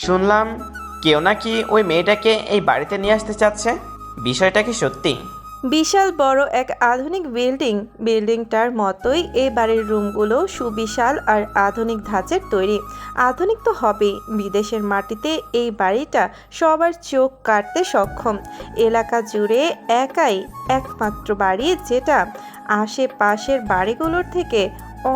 শুনলাম কেউ নাকি ওই মেয়েটাকে এই বাড়িতে নিয়ে আসতে চাচ্ছে। বিষয়টা কি সত্যি? বিশাল বড় এক আধুনিক বিল্ডিংটার মতোই এই বাড়ির রুমগুলো সুবিশাল আর আধুনিক ধাঁচের তৈরি। আধুনিক তো হবেই, বিদেশের মাটিতে এই বাড়িটা সবার চোখ কাটতে সক্ষম। এলাকা জুড়ে একাই একমাত্র বাড়ি যেটা আশেপাশের বাড়িগুলোর থেকে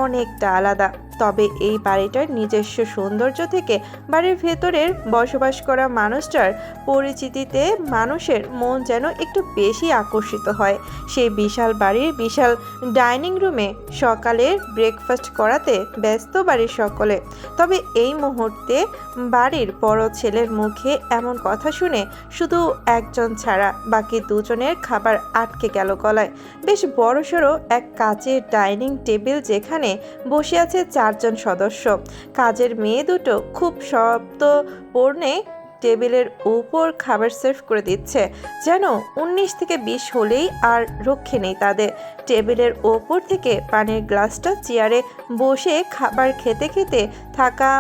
অনেকটা আলাদা। তবে এই বাড়িটার নিজস্ব সৌন্দর্য থেকে বাড়ির ভেতরের বসবাস করা মানুষটার পরিচিতিতে মানুষের মন যেন একটু বেশি আকর্ষিত হয়। সেই বিশাল বাড়ির বিশাল ডাইনিং রুমে সকালের ব্রেকফাস্ট করাতে ব্যস্ত বাড়ির সকলে। তবে এই মুহূর্তে বাড়ির বড় ছেলের মুখে এমন কথা শুনে শুধু একজন ছাড়া বাকি দুজনের খাবার আটকে গেল গলায়। বেশ বড়সড় এক কাচের ডাইনিং টেবিল, যেখানে বসে আছে 4 জন সদস্য। কাজের মেয়ে দুটো খুব শব্দপূর্ণে টেবিলের উপর খাবার সার্ভ করে দিচ্ছে, যেন 19 থেকে 20 হলেই আর রক্ষে নেই তাদের। টেবিলের ওপর থেকে পানির গ্লাসটা চেয়ারে বসে খাবার খেতে খেতে থাকা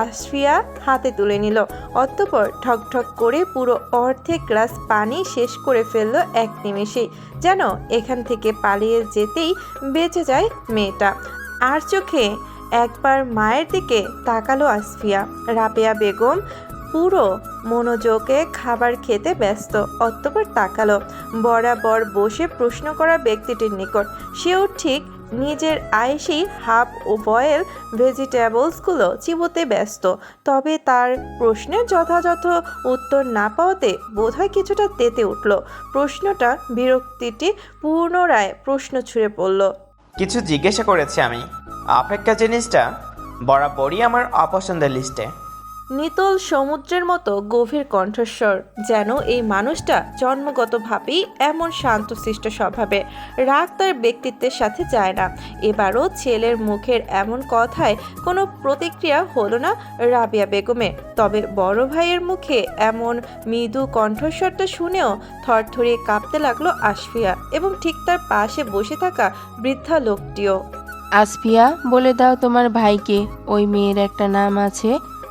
আসফিয়া হাতে তুলে নিল। অতঃপর ঠকঠক করে পুরো অর্ধেক গ্লাস পানি শেষ করে ফেলল এক নিমেষেই, যেন এখান থেকে পালিয়ে যেতেই বেঁচে যায় মেয়েটা। আর চোখে একবার মায়ের দিকে তাকালো আসফিয়া। রাবেয়া বেগম পুরো মনোযোগে খাবার খেতে ব্যস্ত। অতঃপর তাকালো বরাবর বসে প্রশ্ন করা ব্যক্তিটির নিকট। সেও ঠিক নিজের আয়েসি হাফ ও বয়েল ভেজিটেবলসগুলো চিবোতে ব্যস্ত। তবে তার প্রশ্নের যথাযথ উত্তর না পাওয়াতে বোধহয় কিছুটা তেতে উঠল। প্রশ্নটা বিরক্তিটি পুনরায় প্রশ্ন ছুঁড়ে পড়ল। কিছু জিজ্ঞাসা করেছি আমি। অপেক্ষা জিনিসটা বরাবরই আমার অপছন্দের লিস্টে। নিতল সমুদ্রের মতো গভীর কণ্ঠস্বর, যেন এই মানুষটা জন্মগতভাবেই এমন শান্তশিষ্ট স্বভাবে। রাগ তার ব্যক্তিত্বের সাথে যায় না। এবারও ছেলের মুখের এমন কথায় কোনো প্রতিক্রিয়া হলো না রাবেয়া বেগমের। তবে বড় ভাইয়ের মুখে এমন মৃদু কণ্ঠস্বরটা শুনেও থরথরিয়ে কাঁপতে লাগলো আসফিয়া এবং ঠিক তার পাশে বসে থাকা বৃদ্ধা লোকটিও। আসফিয়া, বলে দাও তোমার ভাইকে ওই মেয়ের একটা নাম আছে।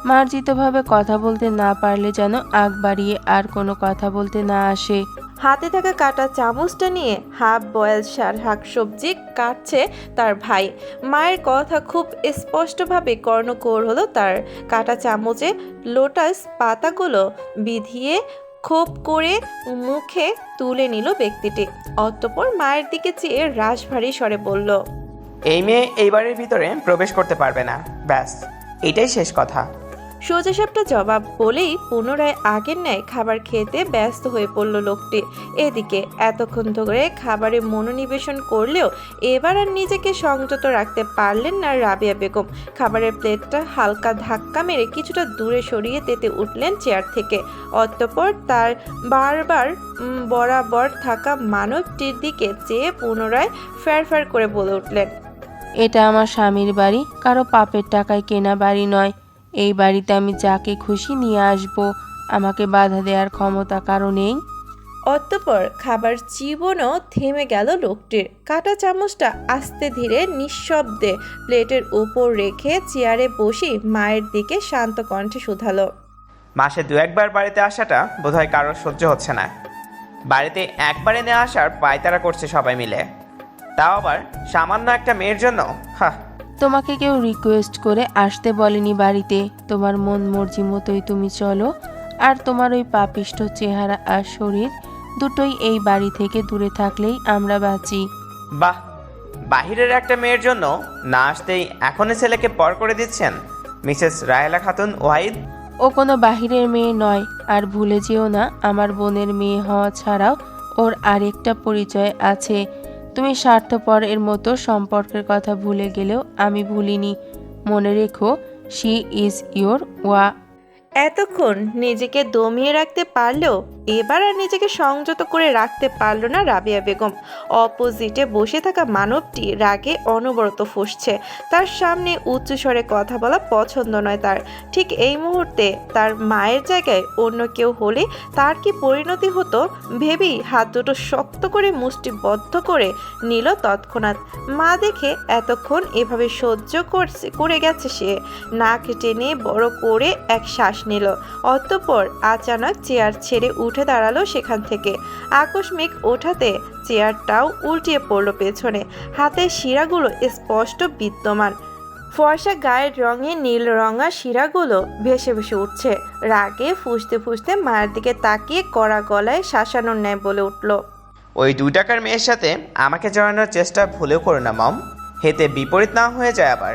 মার্জিতভাবে কথা বলতে না পারলে যেন আগ বাড়িয়ে আর কোনো কথা বলতে না আসে। হাতে থাকা কাটা চামচটা নিয়ে হাফ বয়েল শাকসবজি কাটছে তার ভাই। মায়ের কথা খুব স্পষ্টভাবে কর্ণকোর হলো তার। কাটা চামচে লোটাস পাতাগুলো বিধিয়ে খোপ করে মুখে তুলে নিল ব্যক্তিটি। অতঃপর মায়ের দিকে চেয়ে রাশভারী স্বরে বলল, এই মেয়ে এই বাড়ির ভিতরে প্রবেশ করতে পারবে না, ব্যাস এটাই শেষ কথা। সোজাসাপটা জবাব বলেই পুনরায় আগের ন্যায় খাবার খেতে ব্যস্ত হয়ে পড়ল লোকটি। এদিকে এতক্ষণ ধরে খাবারে মনোনিবেশন করলেও এবার আর নিজেকে সংযত রাখতে পারলেন না রাবেয়া বেগম। খাবারের প্লেটটা হালকা ধাক্কা মেরে কিছুটা দূরে সরিয়ে তেতে উঠলেন চেয়ার থেকে। অতঃপর তার বারবার বরাবর থাকা মানবটির দিকে চেয়ে পুনরায় ফ্যারফ্যার করে বলে উঠলেন, এটা আমার স্বামীর বাড়ি, কারো পাপের টাকায় কেনা বাড়ি নয়। এই বাড়িতে আমি যাকে খুশি নিয়ে আসব, আমাকে বাধা দেওয়ার ক্ষমতা কারো নেই। অতঃপর খাবার চিবনও থেমে গেল লোকটির। কাটা চামচটা আস্তে ধীরে নিঃশব্দে প্লেটের উপর রেখে চেয়ারে বসে মায়ের দিকে শান্ত কণ্ঠে শুধালো, মাসে 2-1 বার বাড়িতে আসাটা বোধহয় কারোর সহ্য হচ্ছে না। বাড়িতে একবারে নিয়ে আসার পায়তারা করছে সবাই মিলে, তাও আবার সামান্য একটা মেয়ের জন্য। হ্যাঁ, তোমাকে কেউ রিকোয়েস্ট করে আসতে বলেনি বাড়িতে। তোমার মন মর্জি মতোই তুমি চলো। আর তোমার ওই পাপিষ্ঠ চেহারা আর শরীর দুটোই এই বাড়ি থেকে দূরে থাকলেই আমরা বাঁচি। বাহ, বাহিরের একটা মেয়ের জন্য না আসতেই এখনই ছেলেকে পর করে দিচ্ছেন মিসেস রাহেলা খাতুন ওয়াহিদ। ও কোনো বাহিরের মেয়ে নয়। আর ভুলে যেও না, আমার বোনের মেয়ে হওয়া ছাড়াও ওর আরেকটা পরিচয় আছে। তুমি স্বার্থপর এর মতো সম্পর্কের কথা ভুলে গেলেও আমি ভুলিনি। মনে রেখো, শি ইজ ইয়োর ওয়া। এতক্ষণ নিজেকে দমিয়ে রাখতে পারলেও এবার আর নিজেকে সংযত করে রাখতে পারল না রাবিয়া বেগম। অপোজিটে বসে থাকা মানবটি রাগে অনবরত ফুঁসছে। তার সামনে উচ্চস্বরে কথা বলা পছন্দ নয় তার। ঠিক এই মুহূর্তে তার মায়ের জায়গায় অন্য কেউ হলে তার কি পরিণতি হতো ভেবেই হাত দুটো শক্ত করে মুষ্টিবদ্ধ করে নিল তৎক্ষণাৎ। মা দেখে এতক্ষণ এভাবে সহ্য করে গেছে সে। নাক টেনে বড় করে এক শ্বাস নিল। অতঃপর আচানক চেয়ার ছেড়ে উঠে দাঁড়ালো সেখান থেকে। আকস্মিক ওঠাতে চেয়ারটাও উল্টিয়ে পড়লো পেছনে। হাতের শিরাগুলো স্পষ্ট বিদ্যমান। ফর্সা গায়ের রঙে নীল রঙা শিরাগুলো ভেসে ভেসে উঠছে। রাগে ফুঁসতে ফুঁসতে মায়ের দিকে তাকিয়ে কড়া গলায় শাসানোর ন্যায় বলে উঠল, ওই 2 টাকার মেয়ের সাথে আমাকে জড়ানোর চেষ্টা ভুলেও করো না মম। হেতে বিপরীত না হয়ে যায় আবার।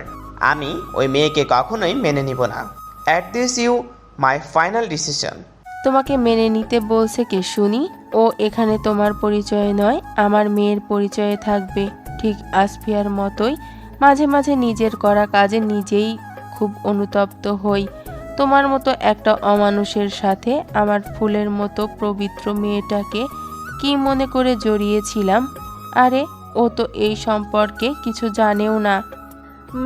আমি ওই মেয়েকে কখনোই মেনে নিব না। At this you my final decision. তোমাকে মেনে নিতে বলছে কে শুনি? ও এখানে তোমার পরিচয়ে নয়, আমার মেয়ের পরিচয়ে থাকবে। ঠিক আসফিয়ার মতোই মাঝে মাঝে নিজের করা কাজে নিজেই খুব অনুতপ্ত হই। তোমার মতো একটা অমানুষের সাথে আমার ফুলের মতো পবিত্র মেয়েটাকে কি মনে করে জড়িয়েছিলাম। আরে ও তো এই সম্পর্কে কিছু জানেও না।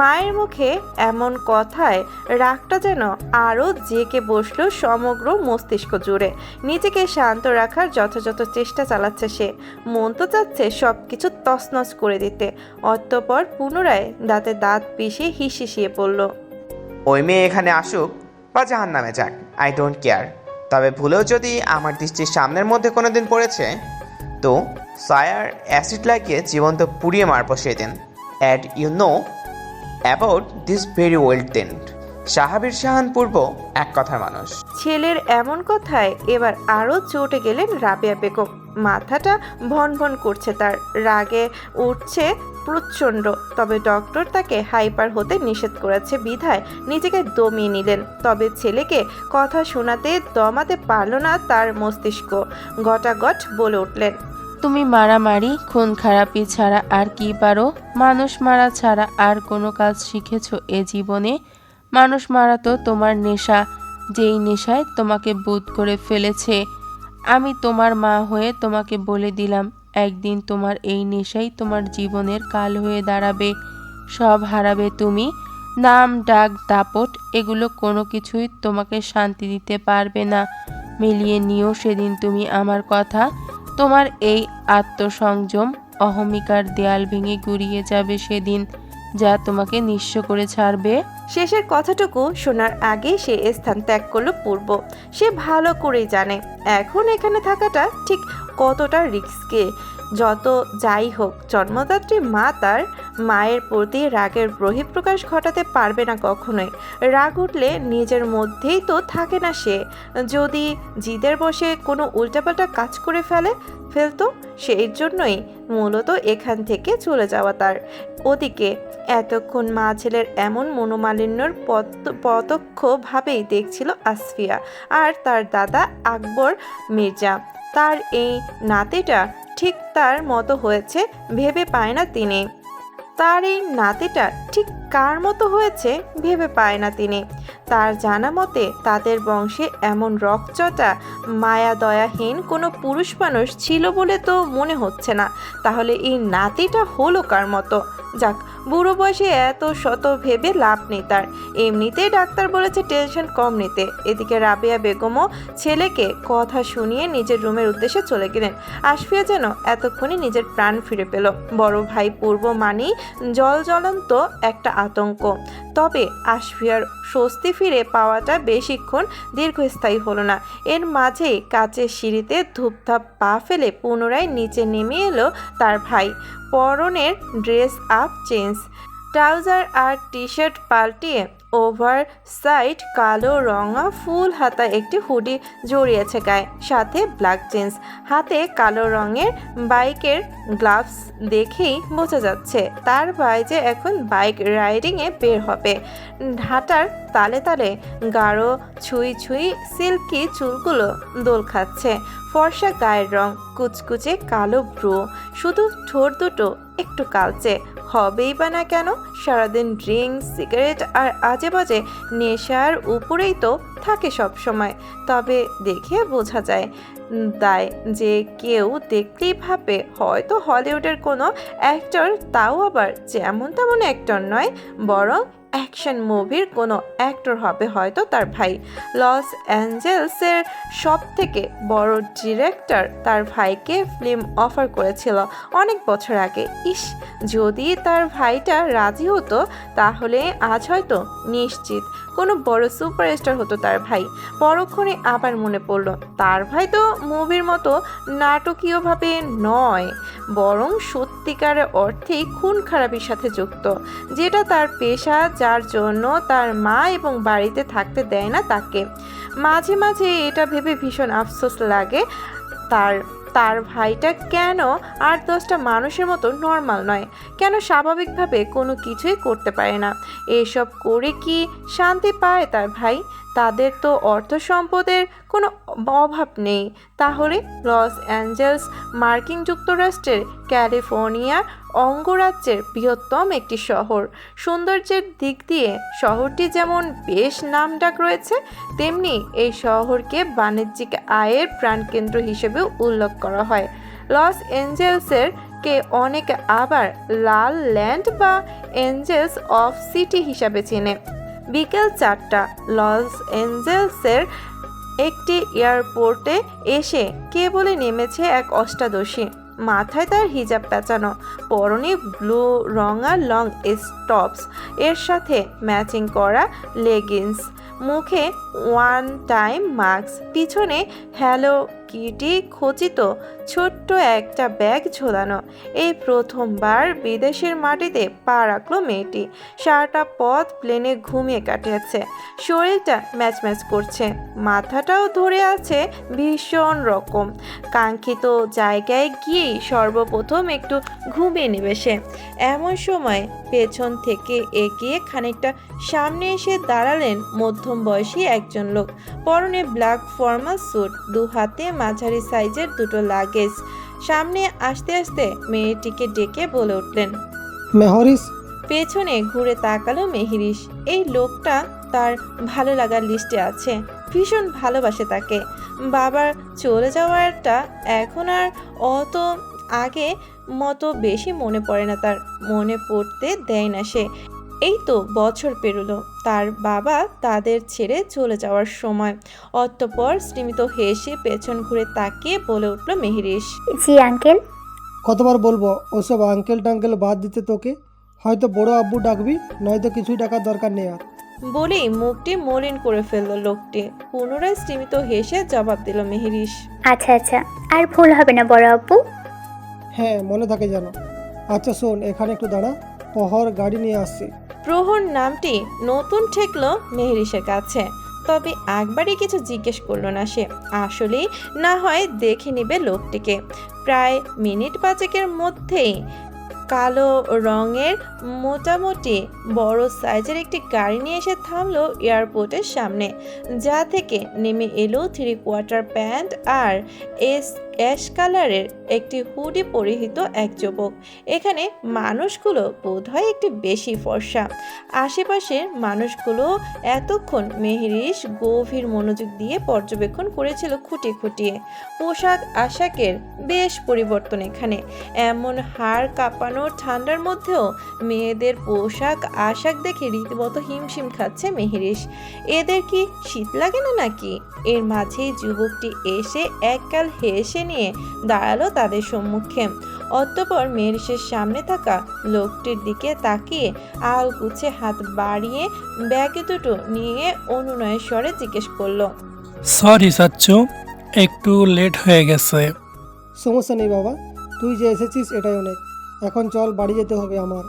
মায়ের মুখে এমন কথায় রাগটা যেন আরও জেঁকে বসলো সমগ্র মস্তিষ্ক জুড়ে। নিজেকে শান্ত রাখার যথাযথ চেষ্টা চালাচ্ছে সে। মন তো চাচ্ছে সব কিছু তছনছ করে দিতে। অতঃপর পুনরায় দাঁতে দাঁত পিষে হিসিয়ে পড়ল, ওই মেয়ে এখানে আসুক বা জাহান্নামে যাক, আই ডোন্ট কেয়ার। তবে ভুলেও যদি আমার দৃষ্টির সামনের মধ্যে কোনো দিন পড়েছে তো সায়ার অ্যাসিড লাগিয়ে জীবন্ত পুড়িয়ে মারব সেদিন। And you know about this very well টেন্ট। সাহাবীর শাহান পূর্ব এক কথার মানুষ। ছেলের এমন কথায় এবার আরও চটে গেলেন রাবিয়া বেগম। মাথাটা ভন ভন করছে তার। রাগে উঠছে প্রচণ্ড। তবে ডক্টর তাকে হাইপার হতে নিষেধ করেছে বিধায় নিজেকে দমিয়ে নিলেন। তবে ছেলেকে কথা শোনাতে দমাতে পারল না তার মস্তিষ্ক। গটাগট বলে উঠলেন, তুমি মারামারি খুন খারাপি ছাড়া আর কি পারো? মানুষ মারা ছাড়া আর কোনো কাজ শিখেছো এ জীবনে? মানুষ মারা তো তোমার নেশা, যেই নেশায় তোমাকে বুঁদ করে ফেলেছে। আমি তোমার মা হয়ে তোমাকে বলে দিলাম, একদিন তোমার এই নেশাই তোমার জীবনের কাল হয়ে দাঁড়াবে। সব হারাবে তুমি। নাম ডাক দাপট এগুলো কোনো কিছুই তোমাকে শান্তি দিতে পারবে না। মিলিয়ে নিও সেদিন তুমি আমার কথা। তোমার এই আত্মসংযম অহমিকার দেয়াল ভেঙে গুড়িয়ে যাবে সেদিন, যা তোমাকে নিঃস্ব করে ছাড়বে। শেষের কথাটুকু শোনার আগে সে স্থান ত্যাগ করলো পূর্ব। সে ভালো করেই জানে এখন এখানে থাকাটা ঠিক কতটা রিস্কে। যত যাই হোক জন্মদাত্রী মা তার মায়ের প্রতি রাগের বহিঃপ্রকাশ ঘটাতে পারবে না কখনোই। রাগ উঠলে নিজের মধ্যেই তো থাকে না সে। যদি জিদের বসে কোনো উল্টাপাল্টা কাজ করে ফেলতো সেই জন্যই মূলত এখান থেকে চলে যাওয়া তার। ওদিকে এতক্ষণ মা ছেলের এমন মনোমালিন্যর প্রত্যক্ষভাবেই দেখছিল আসফিয়া আর তার দাদা আকবর মির্জা। তার এই নাতিটা ঠিক তার মতো হয়েছে ভেবে পায় না তিনি। তার এই নাতিটা ঠিক কার মতো হয়েছে ভেবে পায় না তিনি। তার জানা মতে তাদের বংশে এমন রকচটা মায়া দয়াহীন কোনো পুরুষ মানুষ ছিল বলে তো মনে হচ্ছে না। তাহলে এই নাতিটা হলো কার মতো? যাক, বুড়ো বয়সে এত শত ভেবে লাভ নেই তার। এমনিতেই ডাক্তার বলেছে টেনশন কম নিতে। এদিকে রাবিয়া বেগমও ছেলেকে কথা শুনিয়ে নিজের রুমের উদ্দেশ্যে চলে গেলেন। আসফিয়া যেন এতক্ষণে নিজের প্রাণ ফিরে পেল। বড় ভাই পূর্ব মানেই জ্বলন্ত একটা আতঙ্ক। তবে আসফিয়ার স্বস্তি ফিরে পাওয়াটা বেশিক্ষণ দীর্ঘস্থায়ী হলো না। এর মাঝেই কাচের সিঁড়িতে ধূপধাপ পা ফেলে পুনরায় নিচে নেমে এলো তার ভাই। পরনের ড্রেস আপ চেঞ্জ, ট্রাউজার আর টি শার্ট পাল্টিয়ে ওভার সাইড কালো রঙা ফুল হাতা একটি হুডি জড়িয়েছে গায়ে, সাথে ব্ল্যাক জিন্স। হাতে কালো রঙের বাইকের গ্লাভস দেখেই বোঝা যাচ্ছে তার ভাই যে এখন বাইক রাইডিংয়ে বের হবে। হাঁটার তালে তালে গাঢ় ছুঁই সিল্কি চুলগুলো দোল খাচ্ছে। ফর্সা গায়ের রং, কুচকুচে কালো ব্রু, শুধু ঠোঁট দুটো একটু কালচে। হবেই বা না কেন? সারাদিন ড্রিঙ্ক, সিগারেট আর আজে বাজে নেশার উপরেই তো থাকে সব সময়। তবে দেখে বোঝা যায় দায় যে কেউ দেখলেই ভাবে হয়তো হলিউডের কোনো অ্যাক্টর, তাও আবার যেমন তেমন অ্যাক্টর নয়, বরং অ্যাকশন মুভির কোনো অ্যাক্টর হবে হয়তো তার ভাই। লস অ্যাঞ্জেলসের সব থেকে বড় ডিরেক্টর তার ভাইকে ফিল্ম অফার করেছিল অনেক বছর আগে। ইস, যদি তার ভাইটা রাজি হতো তাহলে আজ হয়তো নিশ্চিত কোনো বড় সুপারস্টার হতো তার ভাই। পরক্ষণে আবার মনে পড়ল তার ভাই তো মুভির মতো নাটকীয়ভাবে নয়, বরং সত্যিকারের অর্থেই খুন খারাপির সাথে যুক্ত, যেটা তার পেশা, যার জন্য তার মা এবং বাড়িতে থাকতে দেয় না তাকে। মাঝে মাঝে এটা ভেবে ভীষণ আফসোস লাগে তার তার ভাইটা কেন 8-10টা মানুষের মতো নর্মাল নয়, কেন স্বাভাবিকভাবে কোনো কিছুই করতে পারে না। এসব করে কি শান্তি পায় তার ভাই? তাদের তো অর্থ সম্পদের কোনো অভাব নেই। তাহলে লস অ্যাঞ্জেলস মার্কিন যুক্তরাষ্ট্রের ক্যালিফোর্নিয়া অঙ্গরাজ্যের বৃহত্তম একটি শহর। সৌন্দর্যের দিক দিয়ে শহরটি যেমন বেশ নামডাক রয়েছে, তেমনি এই শহরকে বাণিজ্যিক আয়ের প্রাণকেন্দ্র হিসেবেও উল্লেখ করা হয়। লস অ্যাঞ্জেলসের কে অনেকে আবার লাল ল্যান্ড বা এঞ্জেলস অফ সিটি হিসাবে চেনে। বিকেল 4টা, লস অ্যাঞ্জেলসের একটি এয়ারপোর্টে এসে কেবলে নেমেছে এক অষ্টাদশী। মাথায় তার হিজাব পেঁচানো, পরনে ব্লু রঙা লং স্টপস এর সাথে ম্যাচিং করা লেগিংস, মুখে ওয়ান টাইম মাস্ক, পিছনে হ্যালো কিটি খচিত ছোট্ট একটা ব্যাগ ঝোলানো। এই প্রথমবার বিদেশের মাটিতে পা রাখলো মেয়েটি। সারাটা পথ প্লেনে ঘুমিয়ে কাটিয়েছে, শরীরটা ম্যাচ ম্যাচ করছে, মাথাটাও ধরে আছে ভীষণ রকম। কাঙ্ক্ষিত জায়গায় গিয়েই সর্বপ্রথম একটু ঘুমিয়ে নেবে সে। এমন সময় পেছন থেকে এগিয়ে খানিকটা সামনে এসে দাঁড়ালেন মধ্যম বয়সী একজন লোক। পরনে ব্ল্যাক ফর্মাল স্যুট, দু হাতে মাঝারি সাইজের দুটো লাগেজ। সামনে আসতে আসতে মেয়েটিকে ডেকে বলে উঠলেন, মেহরিস। পেছনে ঘুরে তাকালো মেহরিস। এই লোকটা তার ভালো লাগার লিস্টে আছে, ভীষণ ভালোবাসে তাকে। বাবার চলে যাওয়ারটা এখন আর অত আগে মতো বেশি মনে পড়ে না তার, মনে পড়তে দেয় না সে। এই তো বছর পেরোলো তার বাবা তাদের ছেড়ে চলে যাওয়ার সময়। অতঃপর স্মিত হেসে পেছন ঘুরে তাকিয়ে বলে উঠল মেহরিস, জি আঙ্কেল। কতবার বলবো ওসব আঙ্কেল টাঙ্কেল বাদ দিতে তোকে? হয়তো বড় আব্বু ডাকবি, নয়তো কিছুই টাকার দরকার নেই আর। বলেই মুখটি মলিন করে ফেলল লোকটি। পুনরায় স্মিত হেসে জবাব দিল মেহরিস, আচ্ছা আচ্ছা, আর ভুল হবে না বড় আব্বু। হ্যাঁ, মনে থাকে যেন। আচ্ছা শোন, এখানে একটু দাঁড়া, প্রহর গাড়ি নিয়ে আসছি। প্রহর নামটি নতুন ঠেকলো মেহরিসের কাছে, তবে একবারই কিছু জিজ্ঞেস করলো না সে। আসলেই না হয় দেখে নিবে লোকটিকে। প্রায় মিনিট 5-এর মধ্যেই কালো রঙের মোটামুটি বড় সাইজের একটি গাড়ি নিয়ে এসে থামলো এয়ারপোর্টের সামনে, যা থেকে নেমে এলো 3/4 প্যান্ট আর অ্যাশ কালারের একটি হুডি পরিহিত এক যুবক। এখানে মানুষগুলো বোধহয় একটু বেশি ফর্সা। আশেপাশের মানুষগুলো এতক্ষণ মেহরিস গভীর মনোযোগ দিয়ে পর্যবেক্ষণ করেছিল খুঁটিয়ে খুঁটিয়ে। পোশাক আশাকের বেশ পরিবর্তন এখানে। এমন হাড় কাঁপানো ঠান্ডার মধ্যেও মেয়েদের পোশাক আশাক দেখে রীতিমতো হিমশিম খাচ্ছে মেহরিস। এদের কি শীত লাগে না নাকি? এর মাঝেই যুবকটি এসে একগাল হেসে নিয়ে দাঁড়ালো তাদের সম্মুখে। অতঃপর মেহরিসের সামনে থাকা লোকটির দিকে তাকিয়ে আলগুছে হাত বাড়িয়ে ব্যাগ দুটো নিয়ে অনুনয়ের স্বরে জিজ্ঞেস করলো, সরি চাচ্চু, একটু লেট হয়ে গেছে। সমস্যা নেই বাবা, তুই যে এসেছিস এটাই অনেক। এখন চল, বাড়ি যেতে হবে আমার।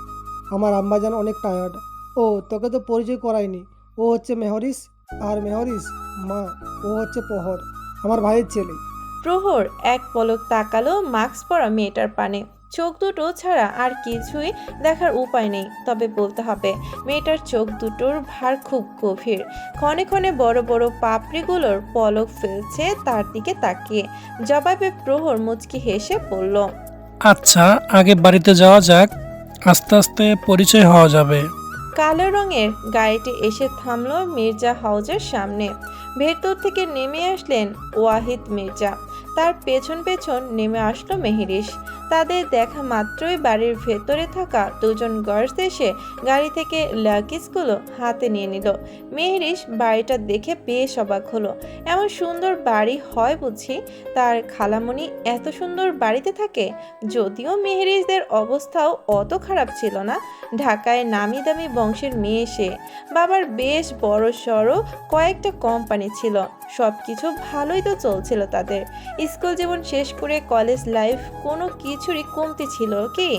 আমার আম্মাজান অনেক টায়ার্ড। ও তোকে তো পরিচয় করায়নি, ও হচ্ছে মেহরিস, আর মেহরিস মা, ও হচ্ছে প্রহর, আমার ভাইয়ের ছেলে। প্রহর এক পলক তাকালো মাস্ক পরা মেয়েটার পানে। চোখ দুটো ছাড়া আর কিছুই দেখার উপায় নেই, তবে বলতে হবে মেয়েটার চোখ দুটোর ভার খুব গভীর। ক্ষণে ক্ষণে বড় বড় পাপড়িগুলোর পলক ফেলছে তার দিকে তাকিয়ে। জবাবে প্রহর মুচকি হেসে বলল, আচ্ছা, আগে বাড়িতে যাওয়া যাক। আস্তে আস্তে পরিচয় হওয়া যাবে। কালো রঙের গাড়িটি এসে থামলো মির্জা হাউজের সামনে। ভেতর থেকে নেমে আসলেন ওয়াহিদ মির্জা। তার পেছন পেছন নেমে আসলো মেহেরিস। তাদের দেখা মাত্রই বাড়ির ভেতরে থাকা দুজন গার্ডস এসে গাড়ি থেকে লাগেজগুলো হাতে নিয়ে নিল। মেহেরিস বাড়িটা দেখে বেশ অবাক হলো। এমন সুন্দর বাড়ি হয় বুঝি? তার খালামণি এত সুন্দর বাড়িতে থাকে? যদিও মেহেরিসদের অবস্থাও অত খারাপ ছিল না। ঢাকায় নামি দামি বংশের মেয়ে সে। বাবার বেশ বড় সড়ো কয়েকটা কোম্পানি ছিল। সব কিছু ভালোই তো চলছিল তাদের। স্কুল জীবন শেষ করে কলেজ লাইফ, কোনো কিছুরই কমতি ছিল কি?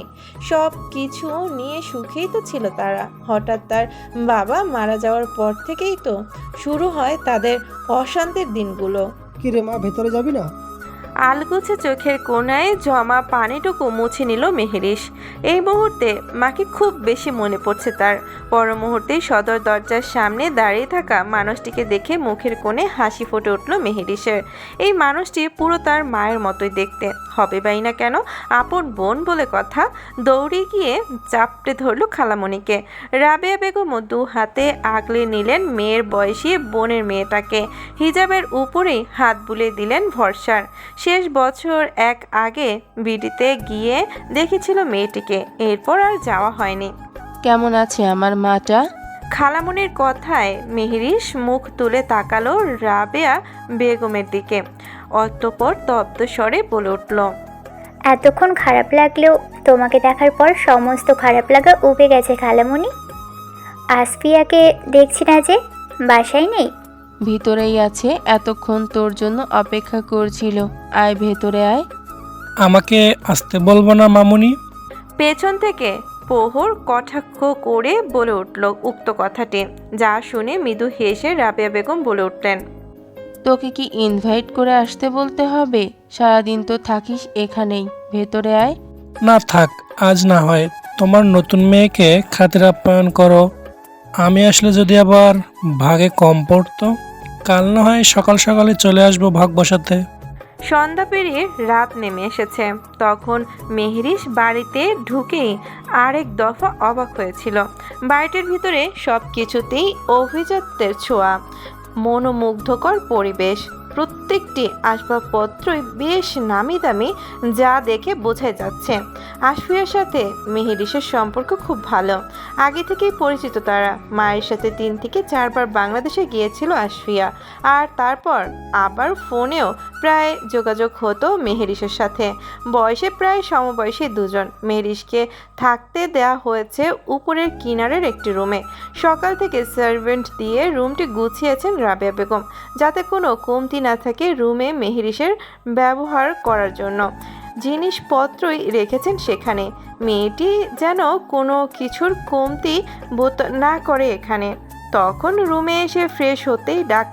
সব কিছু নিয়ে সুখেই তো ছিল তারা। হঠাৎ তার বাবা মারা যাওয়ার পর থেকেই তো শুরু হয় তাদের অশান্তির দিনগুলো। কি রে মা, ভেতরে যাবি না? আলগোছে চোখের কোণায় জমা পানিটুকু মুছে নিল মেহেরিস। এই মুহূর্তে মাকে খুব বেশি মনে পড়ছে তার। পর মুহূর্তেই সদর দরজার সামনে দাঁড়িয়ে থাকা মানুষটিকে দেখে মুখের কোণে হাসি ফুটে উঠল মেহেরিসের। এই মানুষটি পুরো তার মায়ের মতোই দেখতে, হবে বাই না কেন, আপন বোন বলে কথা। দৌড়ে গিয়ে চাপটে ধরল খালামণিকে। রাবেয়া বেগমও দু হাতে আগলে নিলেন মেয়ের বয়সী বোনের মেয়েটাকে। হিজাবের উপরেই হাত বুলিয়ে দিলেন ভরসার। শেষ বছর এক আগে বিডিতে গিয়ে দেখেছিল মেয়েটিকে, এরপর আর যাওয়া হয়নি। কেমন আছে আমার মাটা? খালামণির কথায় মেহেরিস মুখ তুলে তাকালো রাবেয়া বেগমের দিকে। অতঃপর তপ্ত স্বরে বলে উঠল, এতক্ষণ খারাপ লাগলেও তোমাকে দেখার পর সমস্ত খারাপ লাগা উবে গেছে খালামণি। আসফিয়াকে দেখছি না যে, বাসায় নেই? ভিতরেই আছে, এতক্ষণ তোর জন্য অপেক্ষা করছিল। আয় ভেতরে আয়। আমাকে আসতে বলবো না মামুনি? পেছন থেকে প্রহর কটাক্ষ করে বলে উঠল উক্ত কথাটি। যা শুনে মৃদু হেসে রাবেয়া বেগম বলে উঠলেন, তোকে কি ইনভাইট করে আসতে বলতে হবে? সারাদিন তো থাকিস এখানেই, ভেতরে আয়। না থাক, আজ না হয় তোমার নতুন মেয়েকে খাতির আপ্যায়ন করো। আমি আসলে যদি আবার ভাগে কম পড়তো, কাল না হয় সকাল সকালে চলে আসবো ভাগ বসাতে। সন্ধ্যা পেরিয়ে রাত নেমে এসেছে। তখন মেহেরিস বাড়িতে ঢুকেই আরেক দফা অবাক হয়েছিল। বাড়িটির ভিতরে সব কিছুতেই অভিজাত্যের ছোঁয়া, মনোমুগ্ধকর পরিবেশ। প্রত্যেকটি আসবাবপত্রই বেশ নামি দামি, যা দেখে বোঝাই যাচ্ছে আসফিয়ার সাথে মেহেরিসের সম্পর্ক খুব ভালো। আগে থেকেই পরিচিত তারা। মায়ের সাথে 3 থেকে 4 বার বাংলাদেশে গিয়েছিল আসফিয়া, আর তারপর আবার ফোনেও প্রায় যোগাযোগ হতো মেহেরিসের সাথে। বয়সে প্রায় সমবয়সী দুজন। মেহেরিসকে থাকতে দেয়া হয়েছে উপরের কিনারের একটি রুমে। সকাল থেকে সার্ভেন্ট দিয়ে রুমটি গুছিয়েছেন রাবেয়া বেগম, যাতে কোনো কমতি না থাকে রুমে মেহেরিসের ব্যবহার করার জন্য। জিনিসপত্রই রেখেছেন সেখানে। মেয়েটি যেন কোনো কিছুর কমতি বোধ না করে এখানে। তখন রুমে এসে ফ্রেশ হতেই ডাক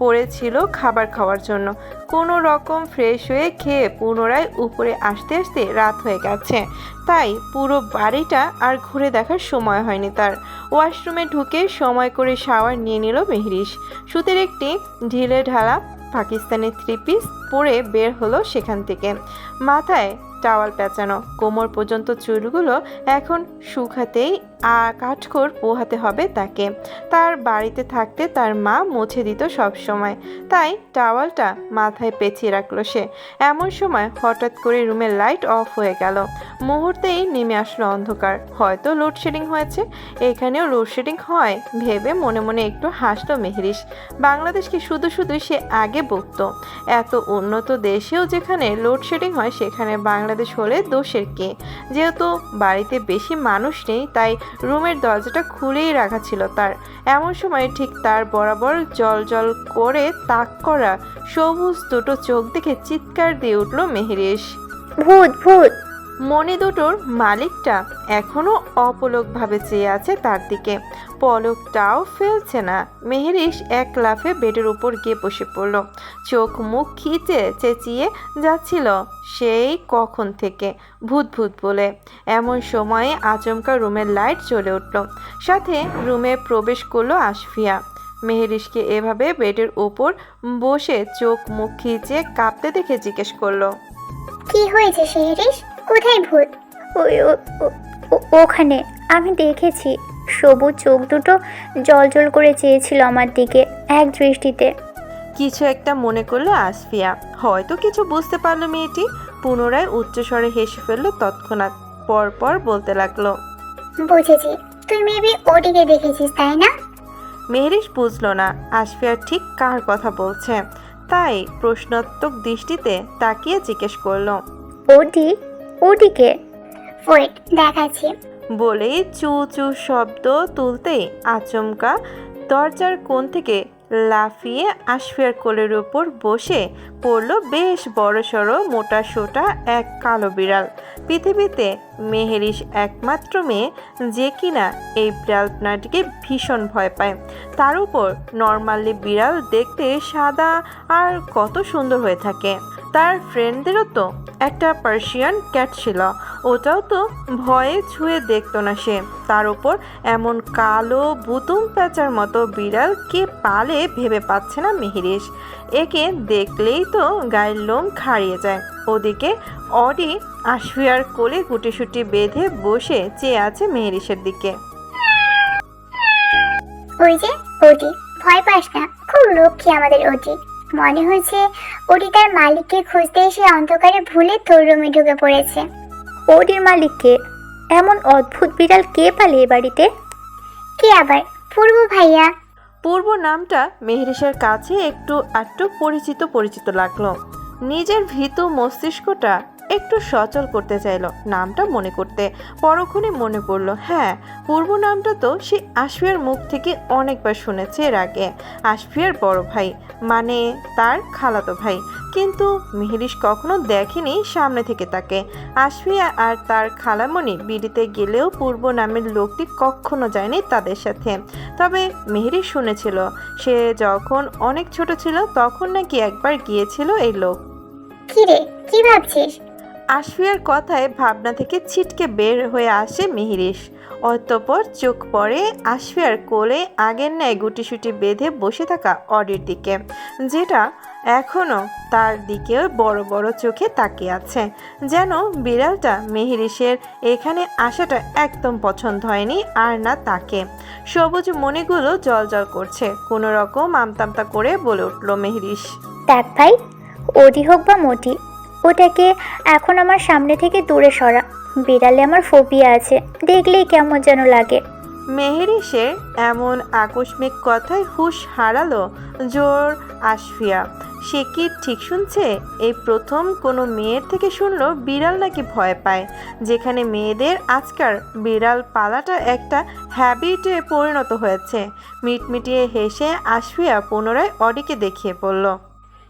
পড়েছিল খাবার খাওয়ার জন্য। কোনো রকম ফ্রেশ হয়ে খেয়ে পুনরায় উপরে আসতে আসতে রাত হয়ে গেছে। তাই পুরো বাড়িটা আর ঘুরে দেখার সময় হয়নি তার। ওয়াশরুমে ঢুকে সময় করে শাওয়ার নিয়ে নিল মেহেরিস। সুতির একটি ঢিলে ঢালা পাকিস্তানি 3 পিস পরে বের হলো সেখান থেকে। মাথায় টাওয়াল পেঁচানো, কোমর পর্যন্ত চুলগুলো এখন শুকাতেই কাঠখড় পোহাতে হবে তাকে। তার বাড়িতে থাকতে তার মা মুছে দিত সব সময়, তাই টাওয়ালটা মাথায় পেঁচিয়ে রাখলো সে। এমন সময় হঠাৎ করে রুমের লাইট অফ হয়ে গেল। মুহূর্তেই নেমে আসলো অন্ধকার। হয়তো লোডশেডিং হয়েছে। এখানেও লোডশেডিং হয় ভেবে মনে মনে একটু হাসলো মেহেরিস। বাংলাদেশকে শুধু শুধু সে আগে বকত। এত উন্নত দেশেও যেখানে লোডশেডিং হয়, সেখানে বাংলাদেশ হলে দোষের কে? যেহেতু বাড়িতে বেশি মানুষ নেই, তাই রুমের দরজাটা খুলেই রাখা ছিল তার। এমন সময় ঠিক তার বরাবর জল জল করে তাক করা সবুজ দুটো চোখ দেখে চিৎকার দিয়ে উঠল মেহেরিস। ভূত ভূত! মনে দুটোর মালিকটা এখনো অপলকভাবে চেয়ে আছে তার দিকে, পলকটাও ফেলছে না। মেহেরিস এক লাফে বেডের উপর গিয়ে বসে পড়ল। চোখ মুখ খিচে চেঁচিয়ে যাচ্ছিল সেই কখন থেকে ভূত ভূত বলে। এমন সময়ে আচমকা রুমের লাইট জ্বলে উঠল, সাথে রুমে প্রবেশ করলো আসফিয়া। মেহেরিসকে এভাবে বেডের উপর বসে চোখ মুখ খিচে কাঁপতে দেখে জিজ্ঞেস করলো, কি হয়েছে শেহরিস? কোথায় ভূত? ওখানে আমি দেখেছি সবুজ চোখ দুটো জল করে চেয়েছিল আমার দিকে এক দৃষ্টিতে। কিছু একটা মনে করলো আসফিয়া, হয়তো কিছু বুঝতে পারলো মেয়েটি। পুনরায় উচ্চস্বরে হেসে ফেললো তৎক্ষণাৎ, পরপর বলতে লাগলো, বুঝেছি, তুই মেবি ওটিকে দেখেছিস তাই না? মেহরিশ বুঝলো না আসফিয়া ঠিক কার কথা বলছে, তাই প্রশ্নাত্মক দৃষ্টিতে তাকিয়ে জিজ্ঞেস করলো। ওটিকে ওয়েট দেখাচ্ছি। বলেই চু চু শব্দ তুলতেই আচমকা দরজার কোণ থেকে লাফিয়ে আসফিয়ার কোলের উপর বসে পড়ল বেশ বড়সড় মোটা সোটা এক কালো বিড়াল। পৃথিবীতে মেহেরিশ একমাত্র মেয়ে যে কিনা এই বিড়ালটাকে ভীষণ ভয় পায়। তার উপর নর্মালি বিড়াল দেখতে সাদা আর কত সুন্দর হয়ে থাকে। তার ফ্রেন্ডদেরও তো একটা পার্সিয়ান ক্যাট ছিল, ওটাও তো ভয়ে ছুঁয়ে দেখতো না সে। তার উপর এমন কালো বুতুম প্যাঁচার মতো বিড়াল কে পালে ভেবে পাচ্ছে না মেহেরিশ। একে দেখলেই তো গায়ের লোম খাড়িয়ে যায়। ওদিকে অডি আসফিয়ার কোলে গুটিসুটি বেঁধে বসে চেয়ে আছে মেহেরিশের দিকে। ওই যে ওটি, ভয় পাস না, খুব লক্ষ্মী আমাদের ওটি। মনে হয়েছে ওটি তার মালিককে খুঁজতে এসে অন্ধকারে ভুলে তোর রুমে ঢুকে পড়েছে। ওটির মালিককে? এমন অদ্ভুত বিড়াল কে পালে এ বাড়িতে? কে আবার? পূর্ব ভাইয়া। পূর্ব নামটা মেহেরিশের কাছে একটু আটটু পরিচিত পরিচিত লাগলো। নিজের ভীতু মস্তিষ্কটা একটু সচল করতে চাইলো নামটা মনে করতে। পরক্ষণে মনে পড়লো, হ্যাঁ, পূর্ব নামটা তো সে আসফিয়ার মুখ থেকে অনেকবার শুনেছে এর আগে। আসফিয়ার বড় ভাই, মানে তার খালাতো ভাই। কিন্তু মেহেরিশ কখনো দেখেনি সামনে থেকে তাকে। আসফিয়া আর তার খালামণি বিড়িতে গেলেও পূর্ব নামের লোকটি কখনো যায়নি তাদের সাথে। তবে মেহেরিশ শুনেছিল সে যখন অনেক ছোট ছিল তখন নাকি একবার গিয়েছিল এই লোক। কি রে, কি ভাবছিস? আসফিয়ার কথায় ভাবনা থেকে ছিটকে বের হয়ে আসে মেহেরিশ। অতঃপর চোখ পড়ে আসফিয়ার কোলে আগের ন্যায় গুটিসুটি বেঁধে বসে থাকা অডির দিকে, যেটা এখনও তার দিকেও বড় বড় চোখে তাকিয়ে আছে। যেন বিড়ালটা মেহেরিশের এখানে আসাটা একদম পছন্দ হয়নি আর না তাকে। সবুজ মণিগুলো জল করছে। কোনো রকম আমতামতা করে বলে উঠল মেহেরিশ, দেখ ভাই, ওটি হোক বা মোটি, ওটাকে এখন আমার সামনে থেকে দূরে সরা। বিড়ালে আমার ফোবিয়া আছে, দেখলেই কেমন যেন লাগে। মেহেরিশের এমন আকস্মিক কথায় হুঁশ হারালো জোর আসফিয়া। সে কি ঠিক শুনছে? এই প্রথম কোনো মেয়ের থেকে শুনলো বিড়াল নাকি ভয় পায়, যেখানে মেয়েদের আজকাল বিড়াল পালাটা একটা হ্যাবিটে পরিণত হয়েছে। মিটমিটিয়ে হেসে আসফিয়া পুনরায় অডিকে দেখিয়ে পড়ল,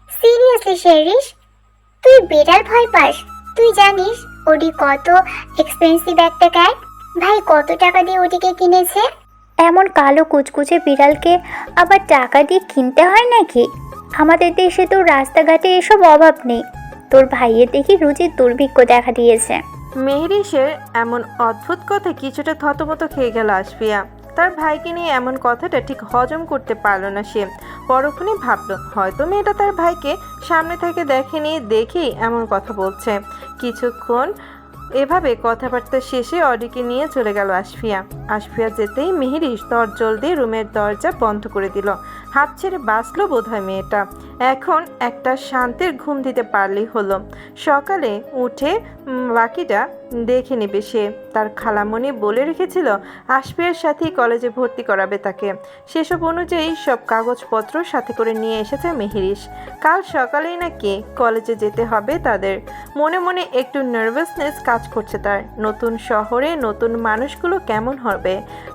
সিরিয়াসলি শেরিশ, তুই বিড়াল ভয় পাস? তুই জানিস ওটি কত এক্সপেন্সিভ একটা ক্যাট? ভাই কত টাকা দিয়ে ওটিকে কিনেছে? এমন কালো কুচকুচে বিড়ালকে আবার টাকা দিয়ে কিনতে হয় নাকি? আমাদের দেশে তো রাস্তাঘাটে এসব অভাব নেই। তোর ভাইয়ের দেখি রুচির দুর্ভিক্ষ দেখা দিয়েছে। মেহেরিশের এমন অদ্ভুত কথা কিছুটা থতমত খেয়ে গেল আসফিয়া। তার ভাইকে নিয়ে এমন কথাটা ঠিক হজম করতে পারলো না সে। পরক্ষণে ভাবলো হয়তো মেয়েটা তার ভাইকে সামনে থেকে দেখেনি, দেখেই এমন কথা বলছে। কিছুক্ষণ এভাবে কথাবার্তা শেষে অডিকে নিয়ে চলে গেল আসফিয়া। আসফিয়া যেতেই মেহেরিশ তরজল দিয়ে রুমের দরজা বন্ধ করে দিল। হাত ছেড়ে বাঁচলো বোধহয় মেয়েটা। এখন একটা শান্তির ঘুম দিতে পারলেই হলো। সকালে উঠে বাকিটা দেখে নেবে সে। তার খালামণি বলে রেখেছিল আসফিয়ার সাথেই কলেজে ভর্তি করাবে তাকে। সেসব অনুযায়ী সব কাগজপত্র সাথে করে নিয়ে এসেছে মেহেরিশ। কাল সকালেই নাকি কলেজে যেতে হবে তাদের। মনে মনে একটু নার্ভাসনেস কাজ করছে তার। নতুন শহরে নতুন মানুষগুলো কেমন হবে,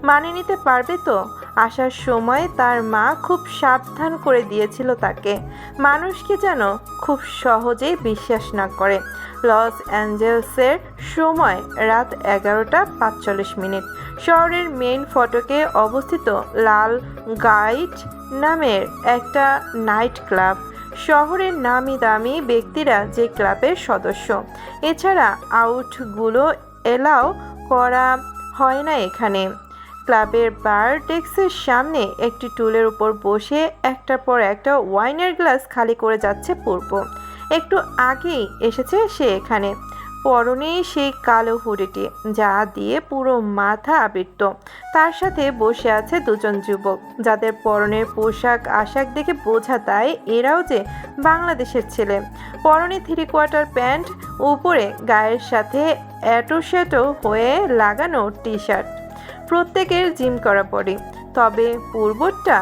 মানিয়ে নিতে পারবে তো? আসার সময় তার মা খুব সাবধান করে দিয়েছিল তাকে, মানুষকে যেন খুব সহজেই বিশ্বাস না করে। লস অ্যাঞ্জেলসের সময় রাত 11:45। শহরের মেইন ফটকে অবস্থিত লাল গাইড নামের একটা নাইট ক্লাব। শহরের নামি দামি ব্যক্তিরা যে ক্লাবের সদস্য। এছাড়া আউটগুলো এলাও করা হয় না এখানে। ক্লাবের বার ডেস্কের সামনে একটি টুলের উপর বসে একটার পর একটা ওয়াইনের গ্লাস খালি করে যাচ্ছে পূর্ব। একটু আগেই এসেছে সে এখানে। পরনে সেই কালো হুডিটি যা দিয়ে পুরো মাথা আবৃত। তার সাথে বসে আছে দুজন যুবক যাদের পরনের পোশাক আশাক দেখে বোঝা যায় এরাও যে বাংলাদেশের ছেলে। পরনে 3/4 প্যান্ট, উপরে গায়ের সাথে অ্যাটো হয়ে লাগানো টি শার্ট। প্রত্যেকের জিম করা বডি, তবে পূর্বটা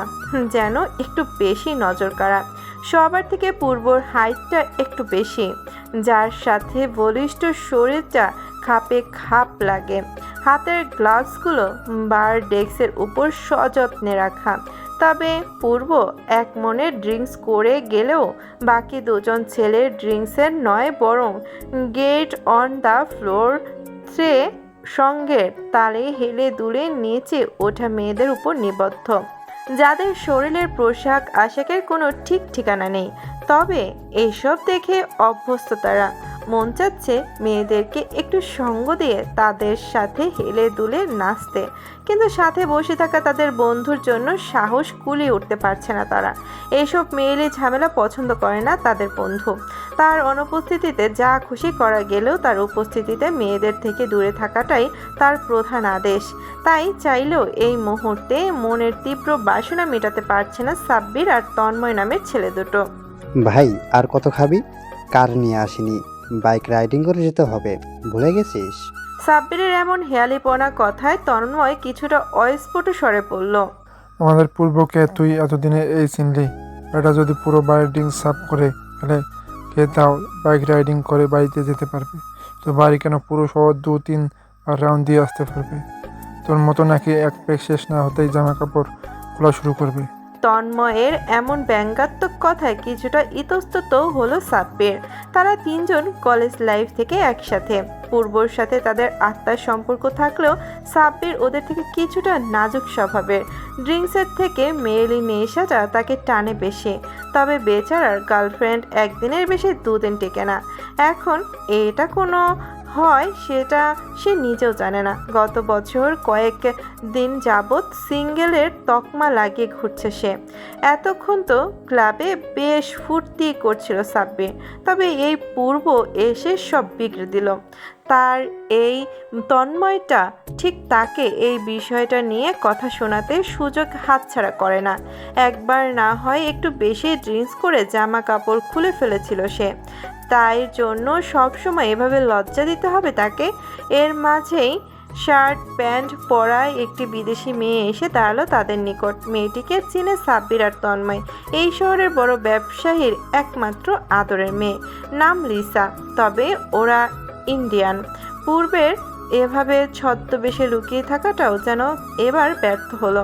যেন একটু বেশি নজর কাড়া। সবার থেকে পূর্বর হাইটটা একটু বেশি, যার সাথে বলিষ্ঠ শরীরটা খাপে খাপ লাগে। হাতের গ্লাভসগুলো বার ডেস্কের উপর সযত্নে রাখা। তবে পূর্ব এক মনে ড্রিঙ্কস করে গেলেও বাকি দুজন ছেলের ড্রিঙ্কসের নয়, বরং গেট অন দ্য ফ্লোর ট্রে সঙ্গের তালে হেলে দুলে নেচে ওঠা মেয়েদের উপর নিবদ্ধ, যাদের শরীরের পোশাক আশাকের কোনো ঠিক ঠিকানা নেই। তবে এসব দেখে অভ্যস্ত তারা। মন চাচ্ছে মেয়েদেরকে একটু সঙ্গ দিয়ে তাদের সাথে হেলে দুলে নাচতে, কিন্তু সাথে বসে থাকা তাদের বন্ধুর জন্য সাহস কুলিয়ে উঠতে পারছে না তারা। এইসব মেয়েলি ঝামেলা পছন্দ করে না তাদের বন্ধু। তার অনুপস্থিতিতে যা খুশি করা গেলেও তার উপস্থিতিতে মেয়েদের থেকে দূরে থাকাটাই তার প্রধান আদেশ। তাই চাইলেও এই মুহূর্তে মনের তীব্র বাসনা মেটাতে পারছে না সাব্বির আর তন্ময় নামের ছেলে দুটো। ভাই আর কত খাবি? কার নিয়ে আসিনি, বাইক রাইডিং করে যেতে হবে, ভুলে গেছিস? সাব্বিরের এমন হেয়ালিপনা কথায় তন্ময় কিছুটা অস্ফুট স্বরে পড়ল। আমাদের পূর্বকে তুই এতদিনে এই চিনলি? এটা যদি পুরো বাইডিং সাফ করে ফেলে কে তাও বাইক রাইডিং করে বাড়িতে যেতে পারবে, তো বাড়ি কেন পুরো শহর 2-3 বার রাউন্ড দিয়ে আসতে পারবে। তোর মতো নাকি এক প্যাক শেষ না হতেই জামা কাপড় খোলা শুরু করবে। তন্ময়ের এমন ব্যঙ্গাত্মক কথায় কিছুটা ইতস্তত হলো সাব্বির। তারা তিনজন কলেজ লাইফ থেকে একসাথে। পূর্বর সাথে তাদের আত্মার সম্পর্ক থাকলেও সাব্বির ওদের থেকে কিছুটা নাজুক স্বভাবের। ড্রিঙ্কসের থেকে মেয়েলি নেশাটা তাকে টানে বেশি। তবে বেচারার গার্লফ্রেন্ড একদিনের বেশি 2 দিন টেকে না। এখন এটা কোনো হয় সেটা সে নিজেও জানে না। গত বছর কয়েক দিন যাবৎ সিঙ্গেলের তকমা লাগিয়ে ঘুরছে সে। এতক্ষণ তো ক্লাবে বেশ ফুর্তি করছিল সাব্বির, তবে এই পূর্ব এসে সব বিগড়ে দিল। তার এই তন্ময়টা ঠিক তাকে এই বিষয়টা নিয়ে কথা শোনাতে সুযোগ হাতছাড়া করে না। একবার না হয় একটু বেশি ড্রিঙ্কস করে জামা কাপড় খুলে ফেলেছিল সে, তাই জন্য সবসময় এভাবে লজ্জা দিতে হবে তাকে। এর মাঝেই শার্ট প্যান্ট পরা একটি বিদেশি মেয়ে এসে দাঁড়ালো তাদের নিকট। মেয়েটিকে চিনে সাব্বির আর তন্ময়। এই শহরের বড় ব্যবসায়ীর একমাত্র আদরের মেয়ে, নাম লিসা। তবে ওরা ইন্ডিয়ান। পূর্বের এভাবে ছদ্মবেশে লুকিয়ে থাকাটাও যেন এবার ব্যর্থ হলো।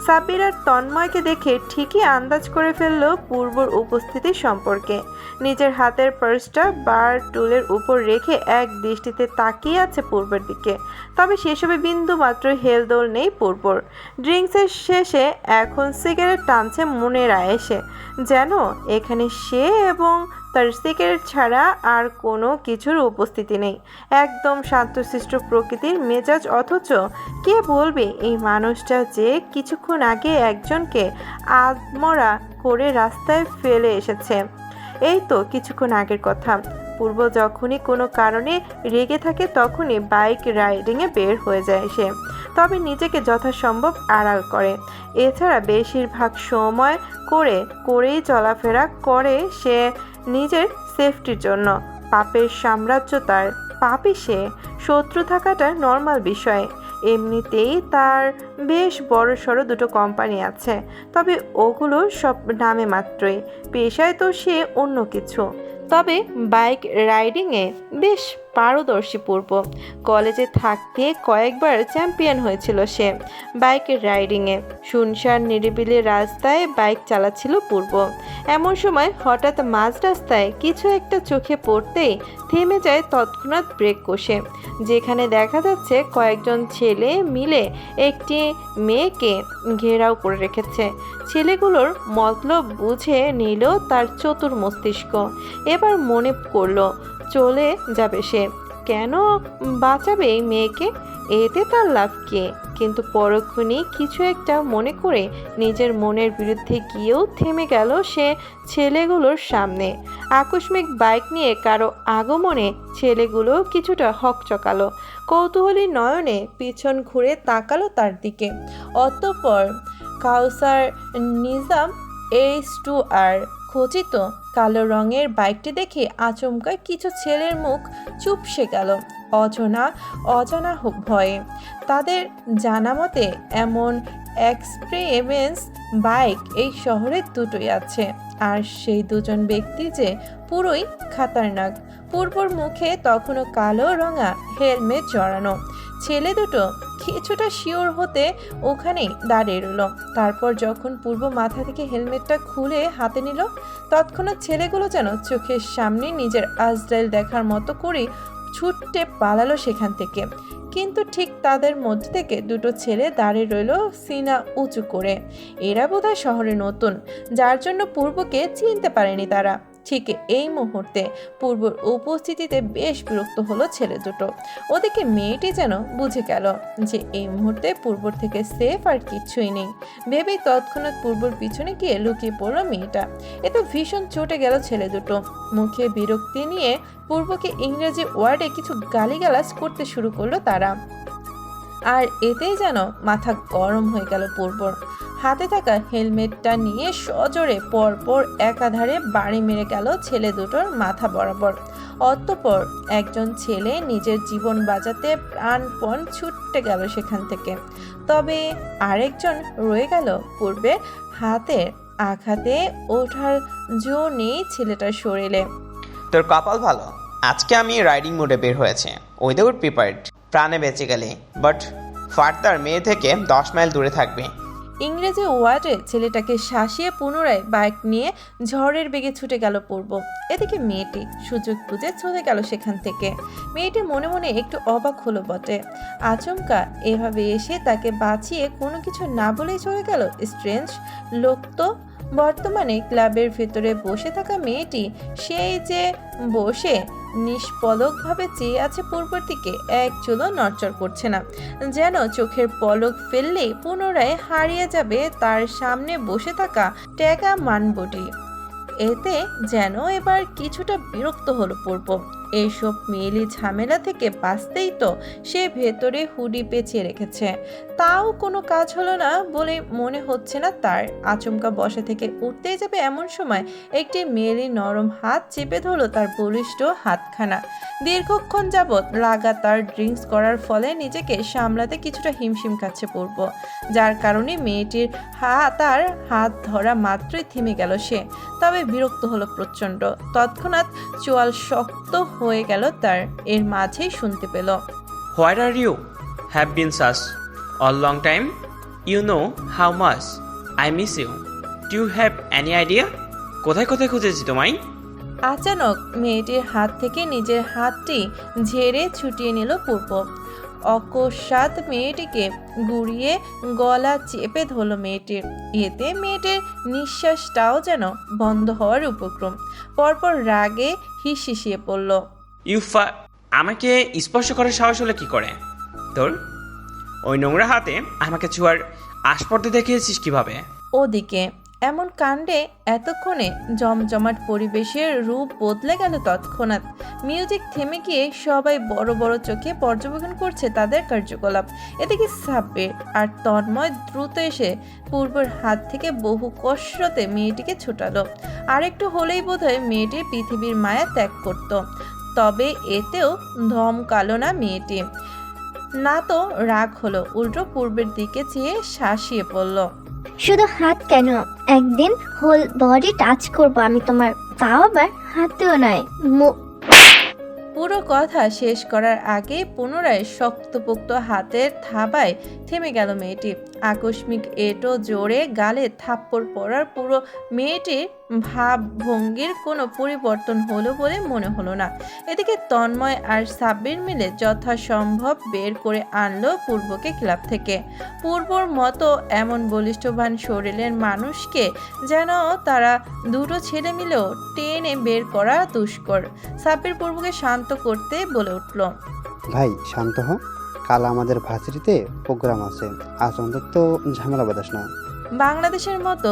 সাব্বির আর তন্ময়কে দেখে ঠিকই আন্দাজ করে ফেলল পূর্বর উপস্থিতি সম্পর্কে। নিজের হাতের পার্সটা বার টুলের উপর রেখে এক দৃষ্টিতে তাকিয়ে আছে পূর্বের দিকে। তবে সেসবে বিন্দু মাত্র হেলদোল নেই পূর্বর। ড্রিঙ্কসের শেষে এখন সিগারেট টানছে মনের আয়েসে, যেন এখানে সে এবং তার সিগারেট ছাড়া আর কোনো কিছুর উপস্থিতি নেই। একদম শান্তশিষ্ট প্রকৃতির মেজাজ, অথচ কে বলবে এই মানুষটা যে কিছুক্ষণ আগে একজনকে আধমরা করে রাস্তায় ফেলে এসেছে। এই তো কিছুক্ষণ আগের কথা। পূর্ব যখনই কোনো কারণে রেগে থাকে তখনই বাইক রাইডিংয়ে বের হয়ে যায় সে, তবে নিজেকে যথাসম্ভব আড়াল করে। এছাড়া বেশিরভাগ সময় করেই চলাফেরা করে সে নিজের সেফটির জন্য। পাপের সাম্রাজ্য তার, পাপই সে। শত্রু থাকাটা নর্মাল বিষয়। এমনিতেই তার বেশ বড় সড়ো 2টো কোম্পানি আছে, তবে ওগুলো সব নামে মাত্রই। পেশায় তো সে অন্য কিছু। তবে বাইক রাইডিংয়ে বেশ পারদর্শী পূর্ব। কলেজে থাকতে কয়েকবার চ্যাম্পিয়ন হয়েছিল সে বাইক রাইডিংয়ে। শুনশান নিরিবিলি রাস্তায় বাইক চালাচ্ছিল পূর্ব। এমন সময় হঠাৎ মাঝ রাস্তায় কিছু একটা চোখে পড়তেই থেমে যায় তৎক্ষণাৎ ব্রেক কষে। যেখানে দেখা যাচ্ছে কয়েকজন ছেলে মিলে একটি মেয়েকে ঘেরাও করে রেখেছে। ছেলেগুলোর মতলব বুঝে নিল তার চতুর মস্তিষ্ক। এবার মনে করলো চলে যাবে সে। কেন বাঁচাবে এই মেয়েকে? এতে তার লাভ কি? কিন্তু পরক্ষণেই কিছু একটা মনে করে নিজের মনের বিরুদ্ধে গিয়েও থেমে গেল সে ছেলেগুলোর সামনে। আকস্মিক বাইক নিয়ে কারো আগমনে ছেলেগুলো কিছুটা হকচকালো, কৌতূহলী নয়নে পিছন ঘুরে তাকালো তার দিকে। অতঃপর কাউসার নিজাম H2R খচিত কালো রঙের বাইকটি দেখে আচমকা কিছু ছেলের মুখ চুপসে গেল অজানা ভয়ে। তাদের জানা মতে এমন এক্সপ্রেমেন্স বাইক এই শহরে দুটোই আছে, আর সেই দুজন ব্যক্তি যে পুরোই খাতারনাক। পূর্বর মুখে তখনও কালো রঙা হেলমেট জড়ানো। ছেলে দুটো কিছুটা শিওর হতে ওখানেই দাঁড়িয়ে রইল। তারপর যখন পূর্ব মাথা থেকে হেলমেটটা খুলে হাতে নিল, তৎক্ষণাৎ ছেলেগুলো যেন চোখের সামনে নিজের আজরাইল দেখার মতো করে ছুটে পালালো সেখান থেকে। কিন্তু ঠিক তাদের মধ্যে থেকে দুটো ছেলে দাঁড়িয়ে রইল সিনা উঁচু করে। এরা বোধহয় শহরে নতুন, যার জন্য পূর্বকে চিনতে পারেনি তারা। ঠিক এই মুহূর্তে পূর্বর উপস্থিতিতে বেশ বিরক্ত হলো ছেলে দুটো। ওদিকে মেয়েটি যেন বুঝে গেল যে এই মুহূর্তে পূর্বর থেকে সেফ আর কিছুই নেই ভেবেই তৎক্ষণাৎ পূর্বর পিছনে গিয়ে লুকিয়ে পড়লো মেয়েটা। এতে ভীষণ চটে গেল ছেলে দুটো। মুখে বিরক্তি নিয়ে পূর্বকে ইংরেজি ওয়ার্ডে কিছু গালিগালাজ করতে শুরু করলো তারা। আর এতেই যেন মাথা গরম হয়ে গেল পূর্বর। হাতে থাকা হেলমেটটা নিয়ে সজোরে পরপর একাধারে বাড়ি মেরে গেল ছেলে দুটোর মাথা বরাবর। অতঃপর একজন ছেলে নিজের জীবন বাঁচাতে প্রাণপণ ছুটতে গেল সেখান থেকে। তবে আরেকজন রয়ে গেল পূর্বের হাতের আঘাতে ওঠার জো নেই ছেলেটার শরীরে। তোর কপাল ভালো, আজকে আমি রাইডিং মোডে বের হয়েছে, উইদাউট প্রিপারেড প্রাণে বেঁচে গেলে, বাট ফার্দার মেয়ে থেকে 10 মাইল দূরে থাকবে। ইংরেজি ওয়ার্ডে ছেলেটাকে শাসিয়ে পুনরায় বাইক নিয়ে ঝড়ের বেগে ছুটে গেল পূর্ব। এদিকে মেয়েটি সুযোগ বুঝে চলে গেল সেখান থেকে। মেয়েটি মনে মনে একটু অবাক হলো বটে। আচমকা এভাবে এসে তাকে বাঁচিয়ে কোনো কিছু না বলেই চলে গেল স্ট্রেঞ্জ লোক তো। বর্তমানে ক্লাবের ভেতরে বসে থাকা মেয়েটি সেই যে বসে নিষ্পলকভাবে চেয়ে আছে পূর্বের দিকে, এক চুলও নড়চড় করছে না, যেন চোখের পলক ফেললেই পুনরায় হারিয়ে যাবে তার সামনে বসে থাকা ট্যাগা মানবটি। এতে যেন এবার কিছুটা বিরক্ত হলো পূর্ব। এইসব মেয়েলি ঝামেলা থেকে বাঁচতেই তো সে ভেতরে হুডি পেঁচিয়ে রেখেছে, তাও কোনো কাজ হলো না বলে মনে হচ্ছে না তার। আচমকা বসা থেকে উঠতেই যাবে এমন সময় একটি মেয়েলি নরম হাত চেপে ধরলো তার বলিষ্ঠ হাতখানা। দীর্ঘক্ষণ যাবৎ লাগাতার ড্রিঙ্কস করার ফলে নিজেকে সামলাতে কিছুটা হিমশিম খাচ্ছে পূর্ব, যার কারণে মেয়েটির তার হাত ধরা মাত্রই থেমে গেল সে। তবে বিরক্ত হলো প্রচণ্ড। তৎক্ষণাৎ চোয়াল শক্ত হয়ে গেল তার। এর মাঝেই শুনতে পেল, where are you have been sass all long time, you know how much I miss you, do you have any idea? কোথায় কোথায় খুঁজেছি তোমায়? আচানক মেয়েটির হাত থেকে নিজের হাতটি ঝেড়ে ছুটিয়ে নিল পূর্ব। অকস্মাৎ মেয়েটিকে গুড়িয়ে গলা চেপে ধরল মেয়েটির। এতে মেয়েটির নিঃশ্বাসটাও যেন বন্ধ হওয়ার উপক্রম। পরপর রাগে হিসিয়ে পড়ল। আমাকে স্পর্শ করার সাহস হলো কি করে তোর? ওই নোংরা হাতে আমাকে ছোঁয়ার আস্পর্ধা দেখিয়েছিস কিভাবে? ওদিকে এমন কাণ্ডে এতক্ষণে জমজমাট পরিবেশের রূপ বদলে গেল তৎক্ষণাৎ। মিউজিক থেমে গিয়ে সবাই বড় বড় চোখে পর্যবেক্ষণ করছে তাদের কার্যকলাপ। এদিকে সাব্বির আর তন্ময় দ্রুত এসে পূর্বের হাত থেকে বহু কষ্টতে মেয়েটিকে ছুটালো। আরেকটু হলেই বোধহয় মেয়েটির পৃথিবীর মায়া ত্যাগ করত। তবে এতেও ধমকালো না মেয়েটি। না তো রাগ হলো, উল্টো পূর্বের দিকে চেয়ে শাসিয়ে পড়ল। শুধু হাত কেন, একদিন হোল বডি টাচ করবো আমি তোমার, তাও আবার হাতেও নয়। পুরো কথা শেষ করার আগে পুনরায় শক্তপোক্ত হাতের থাবায় থেমে গেল মেয়েটি। আকস্মিক এটো জোরে গালে থাপ্পড় পড়ার পুরো মেয়েটির ভাবভঙ্গির কোনো পরিবর্তন হলো বলে মনে হলো না। এদিকে তন্ময় আর সাব্বির মিলে যথাসম্ভব বের করে আনলো পূর্বকে ক্লাব থেকে। পূর্বর মতো এমন বলিষ্ঠবান শরীরের মানুষকে যেন তারা দুটো ছেলে মিলেও টেনে বের করা দুষ্কর। সাব্বির পূর্বকে শান্ত করতে বলে উঠল, ভাই শান্ত হ, কাল আমাদের ভার্সিটিতে প্রোগ্রাম আছে, আজ অন্তত ঝামেলা বাতাস না। বাংলাদেশের মতো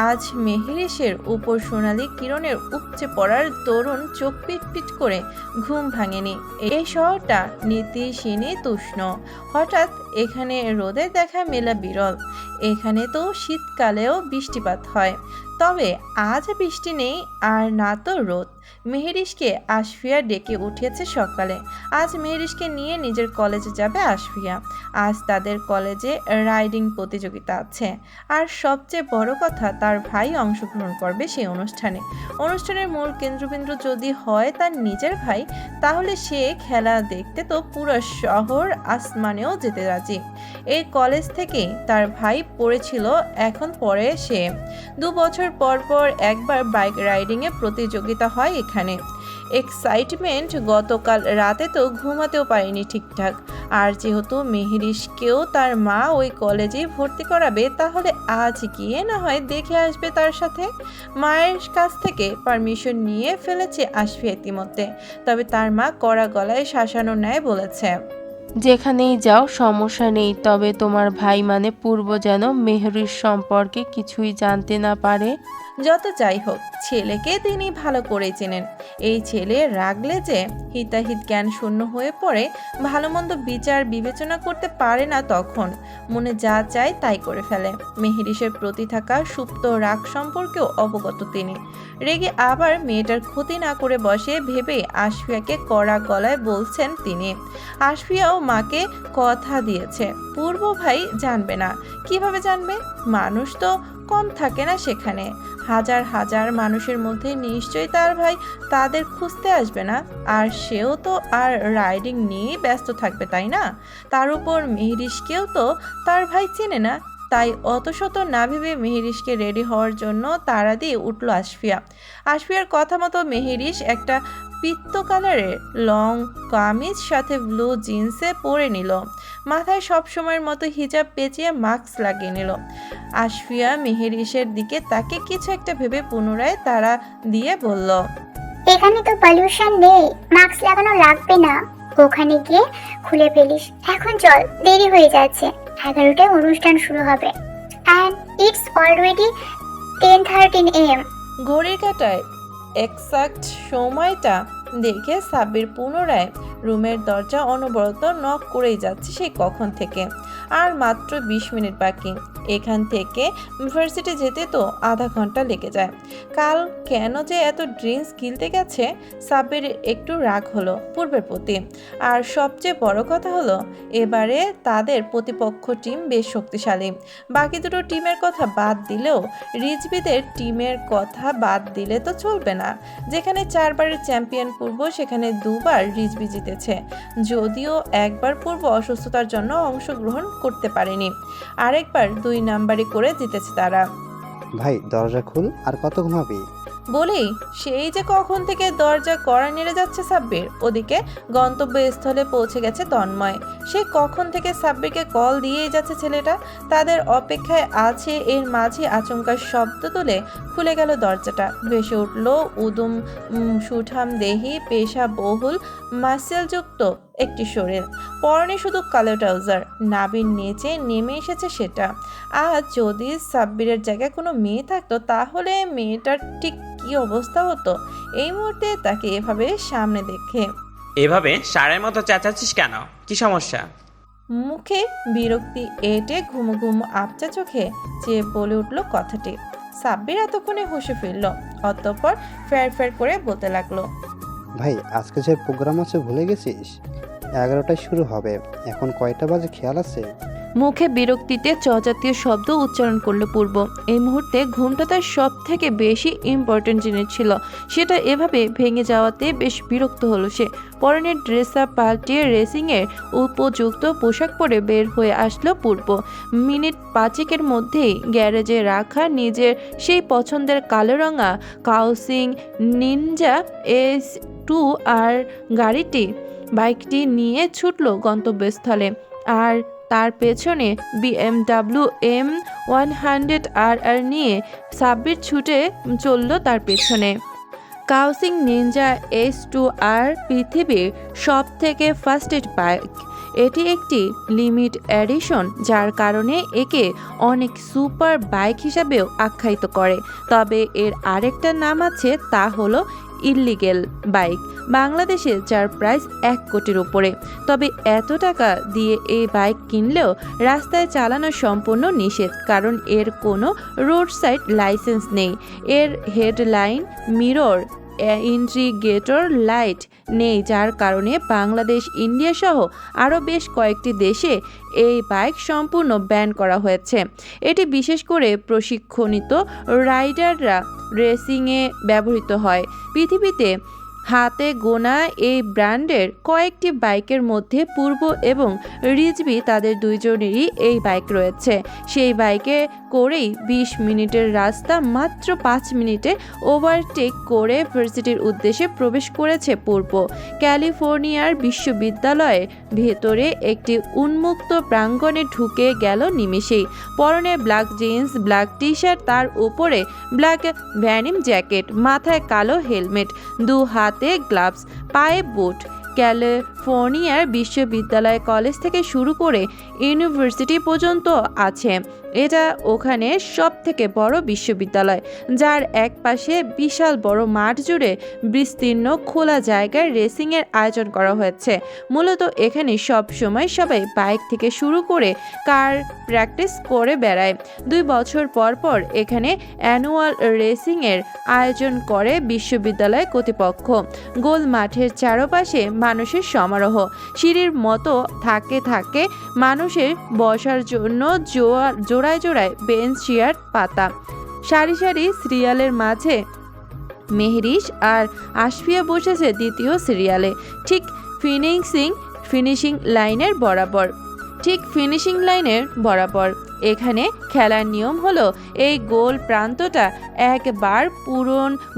আজ মেহেরিসের উপর সোনালি কিরণের উপচে পড়ার তরুণ চোখ পিটপিট করে ঘুম ভাঙেনি। এই শহরটা নীতিশীতোষ্ণ। হঠাৎ এখানে রোদের দেখা মেলা বিরল। এখানে তো শীতকালেও বৃষ্টিপাত হয়, তবে আজ বৃষ্টি নেই আর না তো রোদ। মেহেরিসকে আশফিয়া ডেকে উঠিয়েছে সকালে। আজ মেহেরিসকে নিয়ে নিজের কলেজে যাবে আশফিয়া। আজ তাদের কলেজে রাইডিং প্রতিযোগিতা আছে, আর সবচেয়ে বড় কথা তার ভাই অংশগ্রহণ করবে সেই অনুষ্ঠানে। অনুষ্ঠানের মূল কেন্দ্রবিন্দু যদি হয় তার নিজের ভাই, তাহলে সে খেলা দেখতে তো পুরো শহর আসমানেও যেতে রাজি। এই কলেজ থেকেই তার ভাই পড়েছিল, এখন পড়ে সে। 2 বছর পর পর একবার বাইক রাইডিংয়ে প্রতিযোগিতা হয় এখানে। এক্সাইটমেন্ট, গতকাল রাতে তো ঘুমাতেও পারেনি ঠিকঠাক। আর যেহেতু মেহেরিসকেও তার মা ওই কলেজেই ভর্তি করাবে, তাহলে আজ গিয়ে না হয় দেখে আসবে তার সাথে। মায়ের কাছ থেকে পারমিশন নিয়ে ফেলেছে আশফিয়া ইতিমধ্যে, তবে তার মা কড়া গলায় শাসানো ন্যায় বলেছে, যেখানেই যাও সমস্যা নেই, তবে তোমার ভাই মানে পূর্ব যেন মেহরির সম্পর্কে কিছুই জানতে না পারে। যত যাই হোক, ছেলেকে তিনি ভালো করে চেনেন। এই ছেলে রাগলে যে হিতাহিত জ্ঞান শূন্য হয়ে পড়ে, ভালো মন্দ বিচার বিবেচনা করতে পারে না, তখন মনে যা চায় তাই করে ফেলে। মেহেরিসের প্রতি থাকা সুপ্ত রাগ সম্পর্কেও অবগত তিনি। রেগে আবার মেয়েটার ক্ষতি না করে বসে ভেবে আশফিয়াকে কড়া গলায় বলছেন তিনি। আশফিয়াও মাকে কথা দিয়েছে, পূর্ব ভাই জানবে না। কিভাবে জানবে? মানুষ তো কম থাকে না সেখানে। হাজার হাজার মানুষের মধ্যে নিশ্চয়ই তার ভাই তাদের খুঁজতে আসবে না। আর সেও তো আর রাইডিং নিয়েই ব্যস্ত থাকবে, তাই না? তার উপর মেহেরিসকেও তো তার ভাই চেনে না। তাই অত শত না ভেবে মেহেরিসকে রেডি হওয়ার জন্য তাড়া দিয়ে উঠল আশফিয়া। আশফিয়ার কথা মতো মেহেরিস একটা পিত্ত কালারের লং কামিজ সাথে ব্লু জিন্সে পরে নিল। মাথায় সব সময়ের মতো হিজাব পেঁচিয়ে মাস্ক লাগিয়ে নিল। আশফিয়া মেহেরিসের দিকে তাকে কিছু একটা ভেবে পুনরায় তাড়া দিয়ে বলল, এখানে তো পলিউশন নেই, মাস্ক লাগানো লাগবে না, ওখানে গিয়ে খুলে ফেলিস। এখন চল, দেরি হয়ে যাচ্ছে, 11টায় অনুষ্ঠান শুরু হবে। And it's already 10:13 AM। ঘড়ির কাঁটায় এক্সাক্ট সময়টা দেখে সাব্বির পুনরায় রুমের দরজা অনবরত নক করেই যাচ্ছে সেই কখন থেকে। আর মাত্র 20 মিনিট বাকি। এখান থেকে ইউনিভার্সিটি যেতে তো আধা ঘন্টা লেগে যায়। কাল কেন যে এত ড্রিঙ্কস গিলতে গেছে, সাব্বির একটু রাগ হলো পূর্বের প্রতি। আর সবচেয়ে বড় কথা হলো, এবারে তাদের প্রতিপক্ষ টিম বেশ শক্তিশালী। বাকি দুটো টিমের কথা বাদ দিলেও রিজবিদের টিমের কথা বাদ দিলে তো চলবে না। যেখানে 4 বারের চ্যাম্পিয়ন পূর্ব, সেখানে 2 বার রিজবি জিতেছে। যদিও একবার পূর্ব অসুস্থতার জন্য অংশগ্রহণ করতে পারেনি, আরেকবার 2 নাম্বারই করে জিতেছে তারা। ভাই দরজা খুল, আর কত ঘুমাবি? বলেই সেই যে কখন থেকে দরজা কড়া নেড়ে যাচ্ছে সাব্বির। ওদিকে গন্তব্যস্থলে পৌঁছে গেছে তন্ময়। সে কখন থেকে সাব্বিরকে কল দিয়েই যাচ্ছে ছেলেটা। তাদের অপেক্ষায় আছে, এর মাঝে আচমকার শব্দ তুলে খুলে গেল দরজাটা। ভেসে উঠল উদুম সুঠাম দেহি, পেশা বহুল মাসেলযুক্ত একটি শরীর। পরনে শুধু কালো ট্রাউজার, নাভির নিচে নেমে এসেছে সেটা। আজ যদি সাব্বিরের জায়গায় কোনো মেয়ে থাকতো, তাহলে মেয়েটার ঠিক কি অবস্থা হতো এই মুহূর্তে তাকে এভাবে সামনে দেখে। এভাবে সারের মতো চেঁচাচ্ছিস কেন? কি সমস্যা? মুখে বিরক্তি এঁটে ঘুমো ঘুমো আবচা চোখে চেয়ে বলে উঠল কথাটি। সাব্বির এতক্ষণে হুঁশে ফিরল, অতঃপর ফের ফের করে বলতে লাগলো, ভাই আজকে যে প্রোগ্রাম আছে ভুলে গেছিস? 11টায় শুরু হবে, এখন কয়টা বাজে খেয়াল আছে? মুখে বিরক্তিতে চজাতীয় শব্দ উচ্চারণ করলো পূর্ব। এই মুহূর্তে ঘুমটা তার সব থেকে বেশি ইম্পর্টেন্ট জিনিস ছিল। সেটা এভাবে ভেঙে যাওয়াতে বেশ বিরক্ত হলো সে। পরনের ড্রেস আপ পাল্টিয়ে রেসিংয়ের উপযুক্ত পোশাক পরে বের হয়ে আসলো পূর্ব। মিনিট 5 মধ্যেই গ্যারেজে রাখা নিজের সেই পছন্দের কালো রঙা কাউসিং নিনজা S2 আর বাইকটি নিয়ে ছুটল গন্তব্যস্থলে। আর তার পেছনে BMW M100RR নিয়ে সাব্বির ছুটে চলল তার পেছনে। কাউসিং নিনজা S2R পৃথিবীর সব থেকে ফাস্টেস্ট বাইক। এটি একটি লিমিট এডিশন, যার কারণে একে অনেক সুপার বাইক হিসাবেও আখ্যায়িত করে। তবে এর আরেকটা নাম আছে, তা হলো ইল্লিগেল বাইক। বাংলাদেশে যার প্রাইস 1 কোটির উপরে। তবে এত টাকা দিয়ে এই বাইক কিনলেও রাস্তায় চালানো সম্পূর্ণ নিষেধ, কারণ এর কোনো রোড সাইড লাইসেন্স নেই। এর হেডলাইন, মিরর, ইন্ডিকেটর লাইট নেই, যার কারণে বাংলাদেশ, ইন্ডিয়া সহ আরও বেশ কয়েকটি দেশে এই বাইক সম্পূর্ণ ব্যান করা হয়েছে। এটি বিশেষ করে প্রশিক্ষণিত রাইডাররা রেসিংয়ে ব্যবহৃত হয়। পৃথিবীতে হাতে গোনা এই ব্র্যান্ডের কয়েকটি বাইকের মধ্যে পূর্ব এবং রিজভি, তাদের দুইজনেরই এই বাইক রয়েছে। সেই বাইকে করেই 20 মিনিটের রাস্তা মাত্র 5 মিনিটে ওভারটেক করে ভার্সিটির উদ্দেশ্যে প্রবেশ করেছে পূর্ব। ক্যালিফোর্নিয়ার বিশ্ববিদ্যালয়ের ভেতরে একটি উন্মুক্ত প্রাঙ্গণে ঢুকে গেল নিমেষেই। পরনে black jeans, black T shirt, তার উপরে ব্ল্যাক ভ্যানিম জ্যাকেট, মাথায় কালো হেলমেট, 2 হাতে গ্লাভস, পায়ে বুট। ক্যালিফোর্নিয়ার বিশ্ববিদ্যালয়, কলেজ থেকে শুরু করে ইউনিভার্সিটি পর্যন্ত আছে। এটা ওখানে সব থেকে বড় বিশ্ববিদ্যালয়, যার এক পাশে বিশাল বড় মাঠ জুড়ে বিস্তীর্ণ খোলা জায়গায় রেসিংয়ের আয়োজন করা হয়েছে। মূলত এখানে সব সময় সবাই বাইক থেকে শুরু করে কার প্র্যাকটিস করে বেড়ায়। 2 বছর পর পর এখানে অ্যানুয়াল রেসিংয়ের আয়োজন করে বিশ্ববিদ্যালয় কর্তৃপক্ষ। গোল মাঠের চারপাশে মানুষের সমারোহ, সিঁড়ির মতো থাকে মানুষের বসার জন্য জোড়ায় জোড়ায় বেঞ্চ, চেয়ার পাতা। সারি সারি সিরিয়ালের মাঝে মেহরিশ আর আশফিয়া বসেছে দ্বিতীয় সিরিয়ালে, ঠিক ফিনিশিং লাইনের বরাবর। এখানে খেলার নিয়ম হলো, এই গোল প্রান্তটা একবার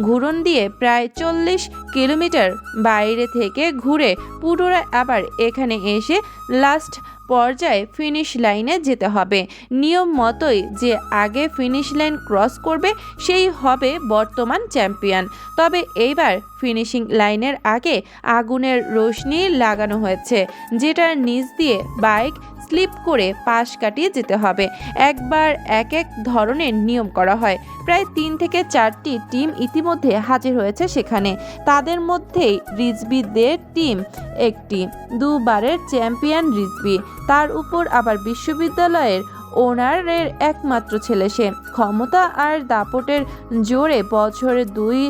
ঘুরন দিয়ে প্রায় 40 কিলোমিটার বাইরে থেকে ঘুরে পুনরায় আবার এখানে এসে লাস্ট পর্যায়ে ফিনিশ লাইনে যেতে হবে। নিয়ম মতোই যে আগে ফিনিশ লাইন ক্রস করবে সেই হবে বর্তমান চ্যাম্পিয়ন। তবে এইবার ফিনিশিং লাইনের আগে আগুনের রোশনি লাগানো হয়েছে, যেটার নিচ দিয়ে বাইক স্লিপ করে পাশ কাটিয়ে যেতে হবে। একবার এক ধরনের নিয়ম করা হয়। প্রায় 3 থেকে 4টি টিম ইতিমধ্যে হাজির হয়েছে সেখানে। তাদের মধ্যেই রিজভিদের টিম একটি, 2 বারের চ্যাম্পিয়ন রিজভি, তার উপর আবার বিশ্ববিদ্যালয়ের ওনারের একমাত্র ছেলে সে। ক্ষমতা আর দাপটের জোরে বছরে 2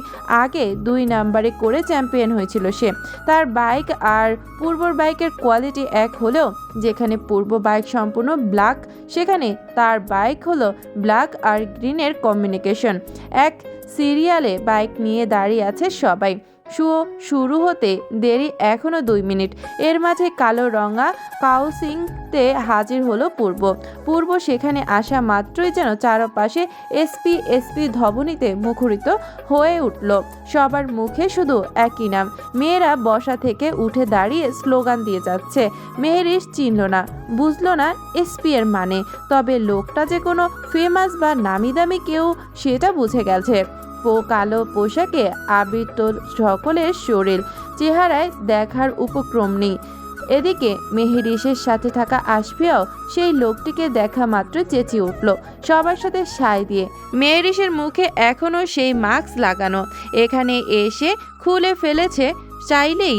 আগে 2 নাম্বারে করে চ্যাম্পিয়ন হয়েছিল সে। তার বাইক আর পূর্বর বাইকের কোয়ালিটি এক হলেও যেখানে পূর্ব বাইক সম্পূর্ণ ব্ল্যাক, সেখানে তার বাইক হলো ব্ল্যাক আর গ্রিনের কম্বিনেশন। এক সিরিয়ালে বাইক নিয়ে দাঁড়িয়ে আছে সবাই। শুরু হতে দেরি এখনও 2 মিনিট। এর মাঝে কালো রঙা কাউসিংতে হাজির হলো পূর্ব সেখানে আসা মাত্রই যেন চারপাশে এসপি ধ্বনিতে মুখরিত হয়ে উঠল। সবার মুখে শুধু একই নাম। মেয়েরা বসা থেকে উঠে দাঁড়িয়ে স্লোগান দিয়ে যাচ্ছে। মেহেরিশ চিনল না, বুঝলো না এসপি এর মানে, তবে লোকটা যে কোনো ফেমাস বা নামি দামি কেউ সেটা বুঝে গেছে। কালো পোশাকে আবৃত সকলের শরীর, চেহারায় দেখার উপক্রম নেই। এদিকে মেহেরিশের সাথে থাকা আশফিয়াও সেই লোকটিকে দেখা মাত্র চেঁচিয়ে উঠল, সবার সাথে সায় দিয়ে। মেহেরিশের মুখে এখনও সেই মাস্ক লাগানো, এখানে এসে খুলে ফেলেছে চাইলেই।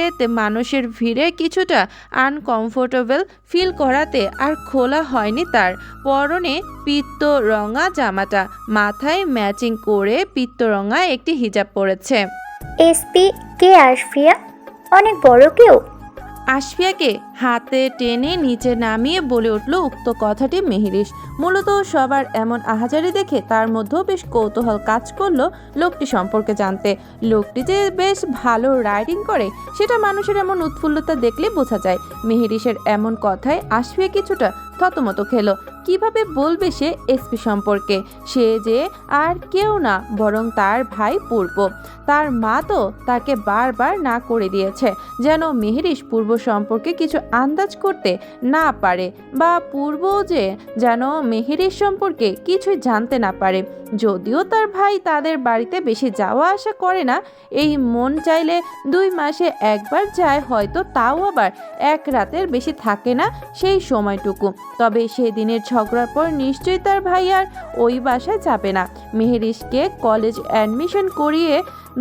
এতে মানুষের ভিড়ে কিছুটা আনকমফোর্টেবল ফিল করাতে আর খোলা হয়নি তার। পরনে পিত্ত রঙা জামাটা, মাথায় ম্যাচিং করে পিত্ত রঙা একটি হিজাব পরেছে। এসপি কে আশফিয়া? অনেক বড় কেউ? আশফিয়াকে হাতে টেনে নিচে নামিয়ে বলে উঠল উক্ত কথাটি মেহেরিশ। মূলত সবার এমন আহাজারি দেখে তার মধ্যেও বেশ কৌতূহল কাজ করলো লোকটি সম্পর্কে জানতে। লোকটি যে বেশ ভালো রাইডিং করে সেটা মানুষের এমন উৎফুল্লতা দেখলে বোঝা যায়। মেহেরিশের এমন কথায় আশফিয়া কিছুটা থতমত খেলো। কিভাবে বলবে সে এসপি সম্পর্কে? সে যে আর কেউ না, বরং তার ভাই পূর্ব। তার মা তো তাকে বারবার না করে দিয়েছে, যেন মেহেরিশ পূর্ব সম্পর্কে কিছু আন্দাজ করতে না পারে, বা পূর্ব যে যেন মেহেরিশ সম্পর্কে কিছুই জানতে না পারে। যদিও তার ভাই তাদের বাড়িতে বেশি যাওয়া আসা করে না, এই মন চাইলে 2 মাসে একবার যায় হয়তো, তাও আবার এক রাতের বেশি থাকে না সেই সময়টুকু। তবে সেদিনের ঝগড়ার পর নিশ্চয়ই তার ভাই আর ওই বাসায় যাবে না। মেহেরিশকে কলেজ অ্যাডমিশন করিয়ে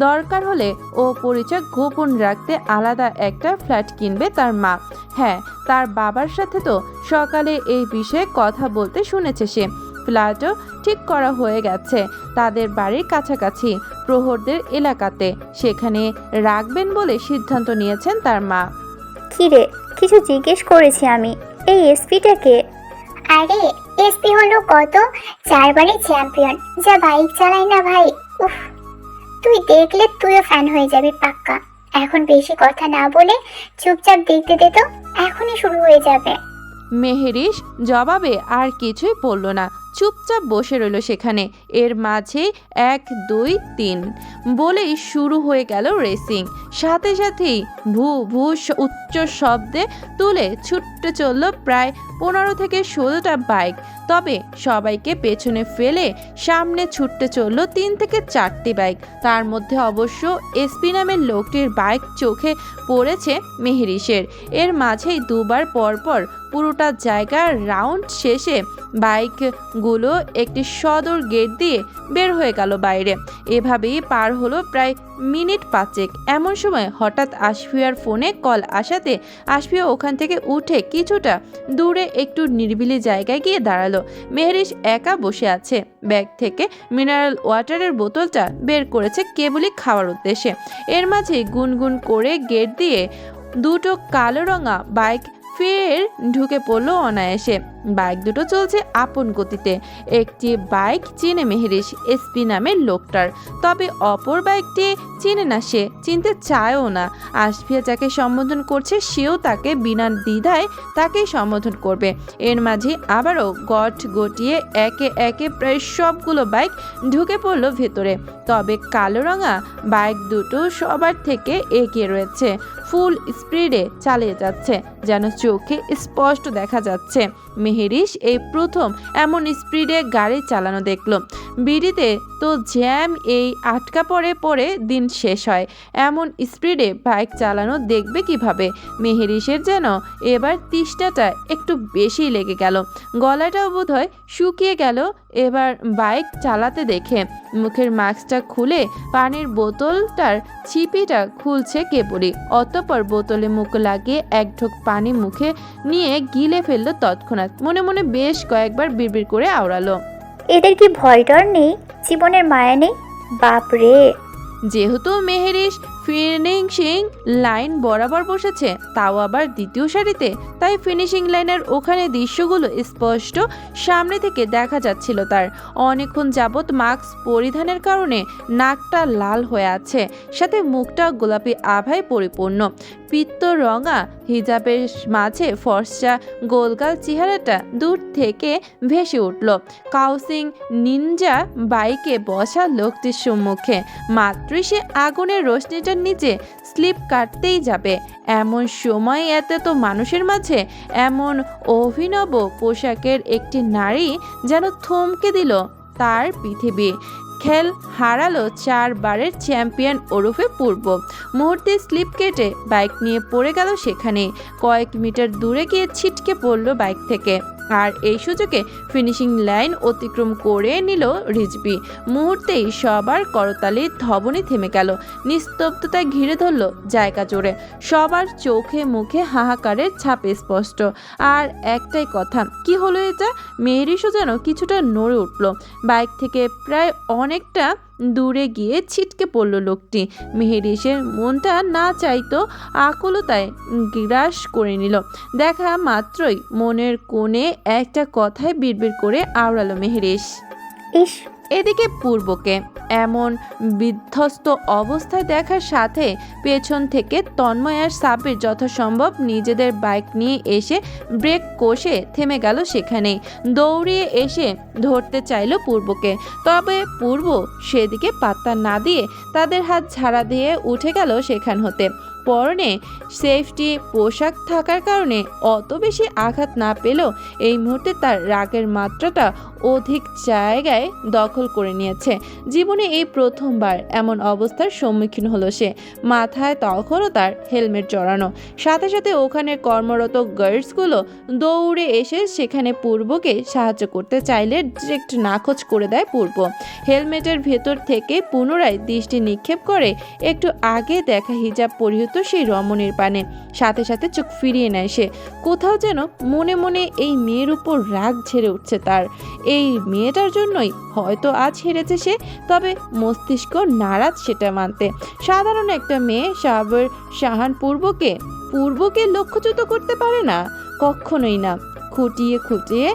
দরকার হলে ও পরিচয় গোপন রাখতে আলাদা একটা ফ্ল্যাট কিনবে তার মা। হ্যাঁ, তার বাবার সাথে তো সকালে এই বিষয়ে কথা বলতে শুনেছে সে। ফ্ল্যাটও ঠিক করা হয়ে গেছে তাদের বাড়ির কাছাকাছি প্রহরদের এলাকাতে, সেখানে রাখবেন বলে সিদ্ধান্ত নিয়েছেন তার মা। কিরে, কিছু জিজ্ঞেস করেছি আমি, এই এসপিটাকে? আরে এসপি হলো কত 4 বারের চ্যাম্পিয়ন, যা বাইক চালায় না ভাই, উফ, তুই দেখলে তুইও ফ্যান হয়ে যাবি পাক্কা। এখন বেশি কথা না বলে চুপচাপ দেখতে দে তো, এখনই শুরু হয়ে যাবে। মেহেরিশ জবাবে আর কিছুই বলল না, চুপচাপ বসে রইল সেখানে। এর মাঝে 1 2 3 বলেই শুরু হয়ে গেল রেসিং। সাথে সাথেই ভু ভু উচ্চ শব্দে তুলে ছুটতে চলল প্রায় 15 থেকে 16টা বাইক। তবে সবাইকে পেছনে ফেলে সামনে ছুটতে চলল 3 থেকে 4টি বাইক। তার মধ্যে অবশ্য এসপি নামের লোকটির বাইক চোখে পড়েছে মেহেরিশের। এর মাঝেই দুবার পরপর পুরোটা জায়গার রাউন্ড শেষে বাইকগুলো একটি সদর গেট দিয়ে বের হয়ে গেল বাইরে। এভাবেই পার হলো প্রায় মিনিট 5। এমন সময় হঠাৎ আশফিয়ার ফোনে কল আসাতে আশফিয়া ওখান থেকে উঠে কিছুটা দূরে একটু নিরিবিলি জায়গায় গিয়ে দাঁড়ালো। মেহেরিশ একা বসে আছে, ব্যাগ থেকে মিনারেল ওয়াটারের বোতলটা বের করেছে কেবলই খাওয়ার উদ্দেশ্যে। এর মাঝে গুনগুন করে গেট দিয়ে 2টো কালো রঙা বাইক ফের ঢুকে পড়লো অনায়াসে। বাইক দুটো চলছে আপন গতিতে। একটি বাইক চিনে মেহেরিশ এসপি নামের লোকটার, তবে অপর বাইকটি চিনে না, সে চিনতে চায়ও না। আশফিয়া যাকে সম্বোধন করছে সেও তাকে বিনা দ্বিধায় তাকেই সম্বোধন করবে। এর মাঝে আবারও গট গটিয়ে একে একে প্রায় সবগুলো বাইক ঢুকে পড়লো ভেতরে। তবে কালো রঙা বাইক দুটো সবার থেকে এগিয়ে রয়েছে, ফুল স্পিডে চালিয়ে যাচ্ছে, যেন চোখে স্পষ্ট দেখা যাচ্ছে। মেহেরিশ এই প্রথম এমন স্পিডে গাড়ি চালানো দেখলো। বিড়িতে তো জ্যাম এই আটকা পড়ে পড়ে দিন শেষ হয়, এমন স্পিডে বাইক চালানো দেখবে কিভাবে? মেহেরিশের যেন এবার তৃষ্ণাটা একটু বেশি লেগে গেল, গলাটাও বোধহয় শুকিয়ে গেল এবার বাইক চালাতে দেখে। মুখের মাস্কটা খুলে পানির বোতলটার ছিপিটা খুলছে কেবলই, অতঃপর বোতলে মুখ লাগিয়ে 1 ঢোক পানি মুখে নিয়ে গিলে ফেললো তৎক্ষণাৎ। মনে মনে বেশ কয়েকবার বিড়বিড় করে আওড়ালো, এদের কি ভয় ডর নেই, জীবনের মায়া নেই? বাপরে! যেহেতু মেহেরিশ ফিনিশিং লাইন বরাবর বসেছে, তাও আবার দ্বিতীয় সারিতে, তাই ফিনিশিং লাইনের ওখানে দৃশ্যগুলো স্পষ্ট সামনে থেকে দেখা যাচ্ছিল তার। অনেকক্ষণ যাবৎ মাস্ক পরিধানের কারণে নাকটা লাল হয়ে আছে, সাথে মুখটা গোলাপি আভায় পরিপূর্ণ। পিত্ত রঙা হিজাবের মাঝে ফর্সা গোলগাল চেহারাটা দূর থেকে ভেসে উঠল কাউসিং নিনজা বাইকে বসা লোকটির সম্মুখে। মাত্রই সে আগুনের রোশনিটার নিচে স্লিপ কাটতেই যাবে, এমন সময় এত মানুষের মাঝে এমন অভিনব পোশাকের একটি নারী যেন থমকে দিল তার পৃথিবী। খেল হারালো 4 বারের চ্যাম্পিয়ন ওরফে পূর্ব। মুহূর্তে স্লিপ কেটে বাইক নিয়ে পড়ে গেল সেখানে। কয়েক মিটার দূরে গিয়ে ছিটকে পড়লো বাইক থেকে, আর এই সুযোগে ফিনিশিং লাইন অতিক্রম করে নিল রিজভি। মুহূর্তেই সবার করতালি ধবনি থেমে গেল, নিস্তব্ধতা ঘিরে ধরল জায়গা জুড়ে। সবার চোখে মুখে হাহাকারের ছাপ স্পষ্ট। আর একটাই কথা, কি হলো এটা? মেহেরিশও যেন কিছুটা নড়ে উঠল। বাইক থেকে প্রায় অনেকটা দূরে গিয়ে ছিটকে পড়ল লোকটি। মেহেরিশের মনটা না চাইতো আকুলতায় গ্রাস করে নিল। দেখা মাত্রই মনের কোণে একটা কথায় বিড়বিড় করে আওড়ালো মেহেরিশ। ইস, এদিকে পূর্বকে এমন বিধ্বস্ত অবস্থায় দেখার সাথে পেছন থেকে তন্ময় আর সাব্বির যথাসম্ভব নিজেদের বাইক নিয়ে এসে ব্রেক কষে থেমে গেল সেখানেই। দৌড়িয়ে এসে ধরতে চাইল পূর্বকে, তবে পূর্ব সেদিকে পাত্তা না দিয়ে তাদের হাত ঝাড়া দিয়ে উঠে গেল সেখান হতে। পরনে সেফটি পোশাক থাকার কারণে অত বেশি আঘাত না পেলেও এই মুহূর্তে তার রাগের মাত্রাটা অধিক জায়গায় দখল করে নিয়েছে। জীবনে এই প্রথমবার এমন অবস্থার সম্মুখীন হলো সে। মাথায় তখনও তার হেলমেট জড়ানো। সাথে সাথে ওখানে কর্মরত গার্ডসগুলো দৌড়ে এসে সেখানে পূর্বকে সাহায্য করতে চাইলে ডিরেক্ট নাকচ করে দেয় পূর্ব। হেলমেটের ভেতর থেকে পুনরায় দৃষ্টি নিক্ষেপ করে একটু আগে দেখা হিজাব পরিহিত সেই রমণীর পানে। সাথে সাথে চোখ ফিরিয়ে নেয় সে। কোথাও যেন মনে মনে এই মেয়ের উপর রাগ ঝেড়ে উঠছে তার। এই মেয়েটার জন্যই হয়তো আজ হেরেছে সে, তবে মস্তিষ্ক নারাজ সেটা মানতে। সাধারণ একটা মেয়ে সাবের শাহান পূর্বকে লক্ষ্যচ্যুত করতে পারে না, কখনোই না। খুঁটিয়ে খুঁটিয়ে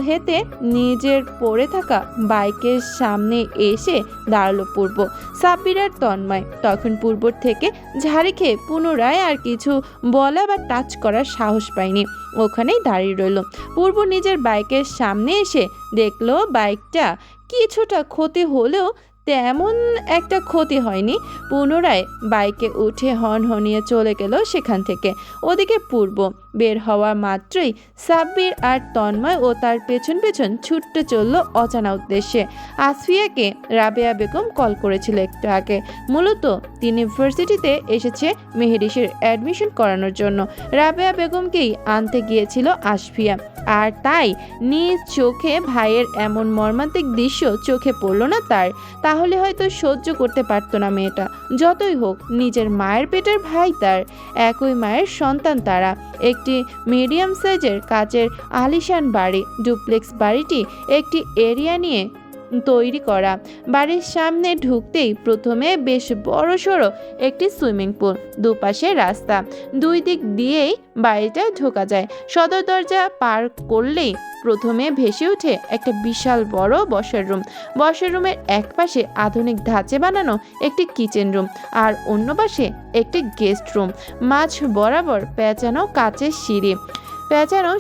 হেতে নিজের পড়ে থাকা বাইকের সামনে এসে দাঁড়ালো পূর্ব। সাব্বির আর তন্ময় তখন পূর্বর থেকে ঝাড়ি খেয়ে পুনরায় আর কিছু বলা বা টাচ করার সাহস পায়নি, ওখানেই দাঁড়িয়ে রইল। পূর্ব নিজের বাইকের সামনে এসে দেখলো বাইকটা কিছুটা ক্ষতি হলেও তেমন একটা ক্ষতি হয়নি। পুনরায় বাইকে উঠে হনহনিয়ে চলে গেল সেখান থেকে। ওদিকে পূর্ব বের হওয়া মাত্রই সাব্বির আর তন্ময় ও তার পেছন পেছন ছুটতে চলল অজানা উদ্দেশ্যে। আসফিয়াকে রাবেয়া বেগম কল করেছিল একটু আগে। মূলত তিনি ইউনিভার্সিটিতে এসেছে মেহেরিসের অ্যাডমিশন করানোর জন্য। রাবেয়া বেগমকেই আনতে গিয়েছিল আসফিয়া, আর তাই নিজ চোখে ভাইয়ের এমন মর্মান্তিক দৃশ্য চোখে পড়ল না তার। তাহলে হয়তো সহ্য করতে পারতো না মেয়েটা। যতই হোক নিজের মায়ের পেটের ভাই তার, একই মায়ের সন্তান তারা। একটি মিডিয়াম সাইজের কাচের আলিশান বাড়ি, ডুপ্লেক্স বাড়িটি একটি এরিয়া নিয়ে তৈরি করা। বাড়ির সামনে ঢুকতেই প্রথমে বেশ বড়সড় একটি সুইমিং পুল, দুপাশে রাস্তা, দুই দিক দিয়েই বাড়িটা ঢোকা যায়। সদর দরজা পার করলেই প্রথমে ভেসে ওঠে একটা বিশাল বড় বসার রুম। বসার রুমের এক পাশে আধুনিক ধাঁচে বানানো একটি কিচেন রুম, আর অন্য পাশে একটি গেস্ট রুম। মাঝ বরাবর পেঁচানো কাচের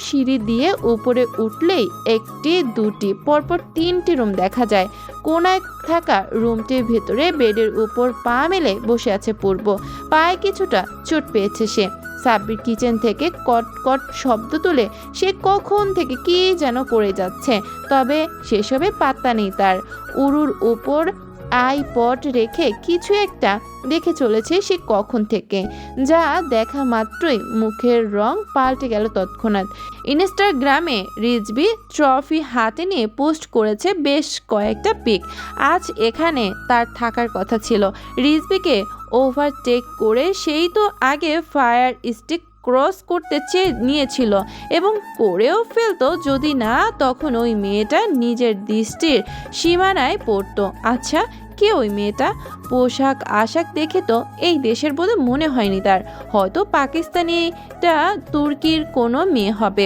সিঁড়ি দিয়ে উপরে উঠলেই একটি দুটি পরপর তিনটি রুম দেখা যায়। কোনায় থাকা রুমটির ভেতরে বেডের উপর পা মেলে বসে আছে পূর্ব। পায়ে কিছুটা চোট পেয়েছে সে। সাব্বির কিচেন থেকে কট কট শব্দ তুলে সে কখন থেকে কি যেন করে যাচ্ছে, তবে সেসবে পাত্তা নেই তার। উরুর উপর আইপড রেখে কিছু একটা দেখে চলেছে সে কখন থেকে, যা দেখা মাত্রই মুখের রং পাল্টে গেল তৎক্ষণাৎ। ইনস্টাগ্রামে রিজভি ট্রফি হাতে নিয়ে পোস্ট করেছে বেশ কয়েকটা পিক। আজ এখানে তার থাকার কথা ছিল। রিজভিকে ওভারটেক করে সেই তো আগে ফায়ার স্টিক ক্রস করতে নিয়েছিল এবং করেও ফেলতো যদি না তখন ওই মেয়েটা নিজের দৃষ্টির সীমানায় পড়তো। আচ্ছা, কে ওই মেয়েটা? পোশাক আশাক দেখে তো এই দেশের বলে মনে হয়নি তার, হয়তো পাকিস্তানিটা তুর্কির কোনো মেয়ে হবে।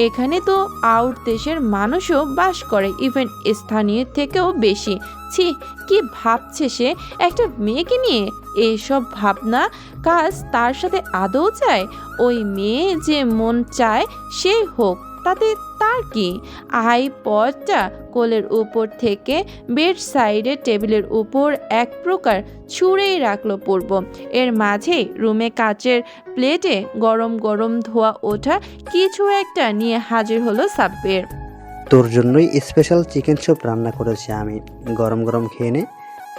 এখানে তো আউট দেশের মানুষও বাস করে, ইভেন স্থানীয় থেকেও বেশি। ছি, কি ভাবছে সে একটা মেয়েকে নিয়ে? এইসব ভাবনা কাজ তার সাথে আদৌ চায়? ওই মেয়ে যে মন চায় সে হোক, তাতে তার কি? আইপডটা কোলের উপর থেকে বেড সাইডের টেবিলের উপর এক প্রকার ছুঁড়েই রাখলো পূর্ব। এর মাঝেই রুমে কাচের প্লেটে গরম গরম ধোয়া ওঠা কিছু একটা নিয়ে হাজির হলো সাব্বির। তোর জন্যই স্পেশাল চিকেন স্যুপ রান্না করেছি আমি, গরম গরম খেয়ে নে।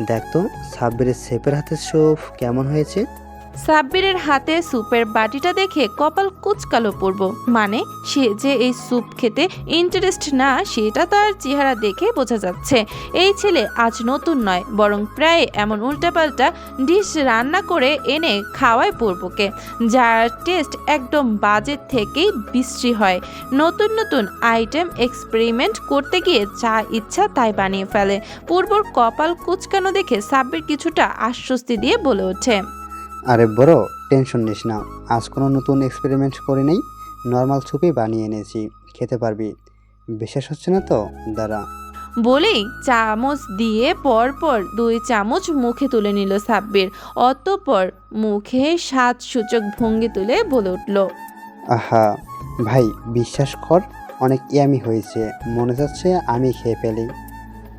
দেখ তো সাব্বিরের শেফের হাতের স্যুপ কেমন হয়েছে। সাব্বিরের হাতে স্যুপের বাটিটা দেখে কপাল কুঁচকালো পূর্ব। মানে সে যে এই স্যুপ খেতে ইন্টারেস্ট না সেটা তার চেহারা দেখে বোঝা যাচ্ছে। এই ছেলে আজ নতুন নয়, বরং প্রায় এমন উল্টাপাল্টা ডিশ রান্না করে এনে খাওয়ায় পূর্বকে, যার টেস্ট একদম বাজেট থেকেই বিশ্রী হয়। নতুন নতুন আইটেম এক্সপেরিমেন্ট করতে গিয়ে যা ইচ্ছা তাই বানিয়ে ফেলে। পূর্বর কপাল কুঁচকানো দেখে সাব্বির কিছুটা আশ্বস্তি দিয়ে বলে ওঠে, আরে বড় টেনশন নিস না, আজ কোনো নতুন এক্সপেরিমেন্ট করি নাই, নর্মাল স্যুপই বানিয়ে এনেছি, খেতে পারবি। বিশ্বাস হচ্ছে না তো? দাঁড়া। বলেই চামচ দিয়ে পরপর 2 চামচ মুখে তুলে নিল সাব্বির। অতঃপর মুখে স্বাদসূচক ভঙ্গি তুলে বলে উঠল, আহা ভাই বিশ্বাস কর, অনেক ইয়ামি হয়েছে, মনে যাচ্ছে আমি খেয়ে ফেলি।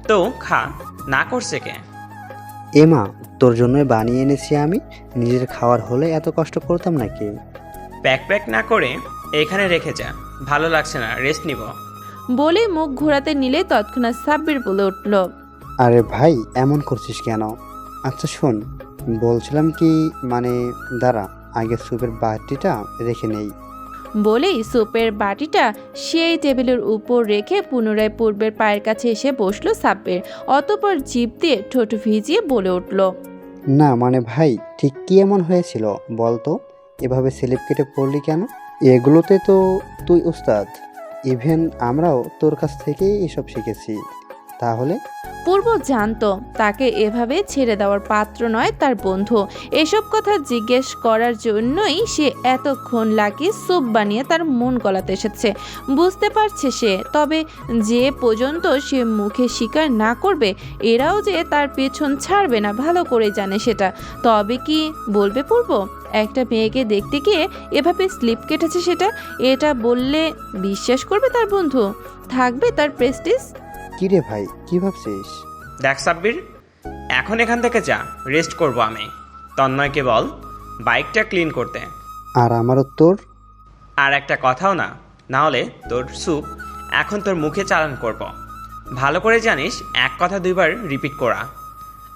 তো খা, না করছে কে? এমা, তোর জন্যই বানিয়ে এনেছি আমি, নিজের খাওয়ার হলে এত কষ্ট করতাম নাকি? প্যাক না করে এখানে রেখে যা, ভালো লাগছে না, রেস্ট নিব। বলে মুখ ঘোরাতে নিলে তৎক্ষণাৎ সাব্বির বলে উঠল, আরে ভাই এমন করছিস কেন? আচ্ছা শোন, বলছিলাম কি, মানে দাঁড়া, আগে স্যুপের বাটিটা রেখে নেই। বলেই সুপের বাটিটা সেই টেবিলের উপর রেখে পুনরায় পূর্বের পায়ের কাছে এসে বসলো সাব্বির। অতঃপর জিভ দিয়ে ঠোঁট ভিজিয়ে বলে উঠল, না মানে ভাই, ঠিক কি এমন হয়েছিল বলতো? এভাবে স্লিপ কেটে পড়লি কেন? এগুলোতে তো তুই উস্তাদ, ইভেন আমরাও তোর কাছ থেকেই এসব শিখেছি। তাহলে পূর্ব জানতো তাকে এভাবে ছেড়ে দেওয়ার পাত্র নয় তার বন্ধু। এসব কথা জিজ্ঞেস করার জন্যই সে এতক্ষণ লাগিয়ে স্যুপ বানিয়ে তার মন গলাতে এসেছে, বুঝতে পারছে সে। তবে যে পর্যন্ত সে মুখে স্বীকার না করবে, এরাও যে তার পেছন ছাড়বে না ভালো করে জানে সেটা। তবে কি বলবে পূর্ব? একটা মেয়েকে দেখতে গিয়ে এভাবে স্লিপ কেটেছে সেটা, এটা বললে বিশ্বাস করবে তার বন্ধু? থাকবে তার প্রেস্টিজ? কি রে ভাই, কি ভাবছিস? দেখ সাব্বির, এখন এখান থেকে যা, রেস্ট করব আমি। তন্ময়কে বল বাইকটা ক্লিন করতে। আর আমারও তোর। আর একটা কথাও না, না হলে তোর স্যুপ এখন তোর মুখে চালান করব। ভালো করে জানিস, এক কথা 2 বার রিপিট করা।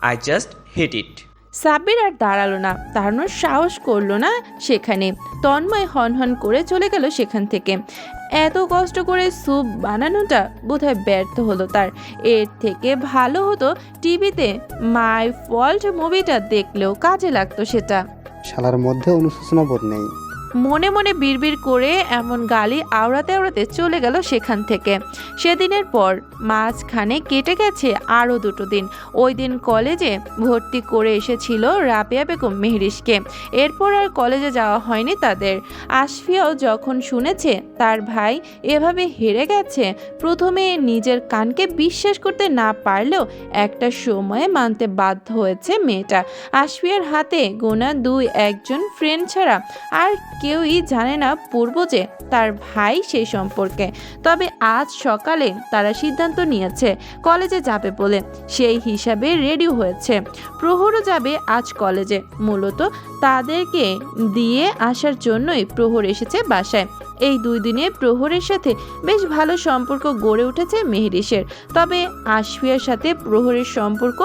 I just hit it. সাব্বির আর দাঁড়ালো না, দাঁড়ানোর সাহস করলো না সেখানে। তন্ময় হন করে চলে গেল সেখান থেকে। এত কষ্ট করে স্যুপ বানানোটা বোধহয় ব্যর্থ হলো তার। এর থেকে ভালো হতো টিভিতে মাই ফল্ট মুভিটা দেখলেও কাজে লাগতো সেটা। শালার মধ্যে অনুশোচনা বোধ নেই। মনে মনে বিড়বিড় করে এমন গালি আওড়াতে আওড়াতে চলে গেল সেখান থেকে। সেদিনের পর মাঝখানে কেটে গেছে আরও 2 দিন। ওই দিন কলেজে ভর্তি করে এসেছিল রাবেয়া বেগম মেহরিশকে। এরপর আর কলেজে যাওয়া হয়নি তাদের। আশফিয়াও যখন শুনেছে তার ভাই এভাবে হেরে গেছে, প্রথমে নিজের কানকে বিশ্বাস করতে না পারলেও একটা সময়ে মানতে বাধ্য হয়েছে মেয়েটা। আশফিয়ার হাতে গোনা 2-1 ফ্রেন্ড ছাড়া আর কেউই জানে না পূর্ব যে তার ভাই সেই সম্পর্কে। তবে আজ সকালে তারা সিদ্ধান্ত নিয়েছে কলেজে যাবে বলে। সেই হিসাবে রেডি হয়েছে। প্রহরও যাবে আজ কলেজে। মূলত তাদেরকে দিয়ে আসার জন্যই প্রহর এসেছে বাসায়। এই 2 দিনে প্রহরের সাথে বেশ ভালো সম্পর্ক গড়ে উঠেছে মেহরিশের। তবে আশফিয়ার সাথে প্রহরের সম্পর্ক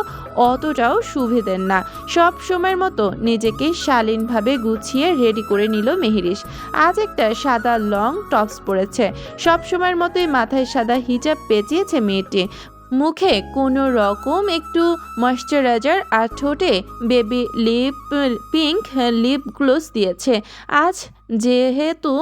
অতটাও সুবিধের না। সব সময়ের মতো নিজেকে শালীনভাবে গুছিয়ে রেডি করে নিল মেহরিশ। আজ একটা সাদা লং টপস পরেছে। সব সময়ের মতোই মাথায় সাদা হিজাব পেঁচিয়েছে মেয়েটি। মুখে কোনো রকম একটু ময়শ্চারাইজার আর ঠোঁটে বেবি পিঙ্ক লিপ গ্লোস দিয়েছে। আজ যেহেতু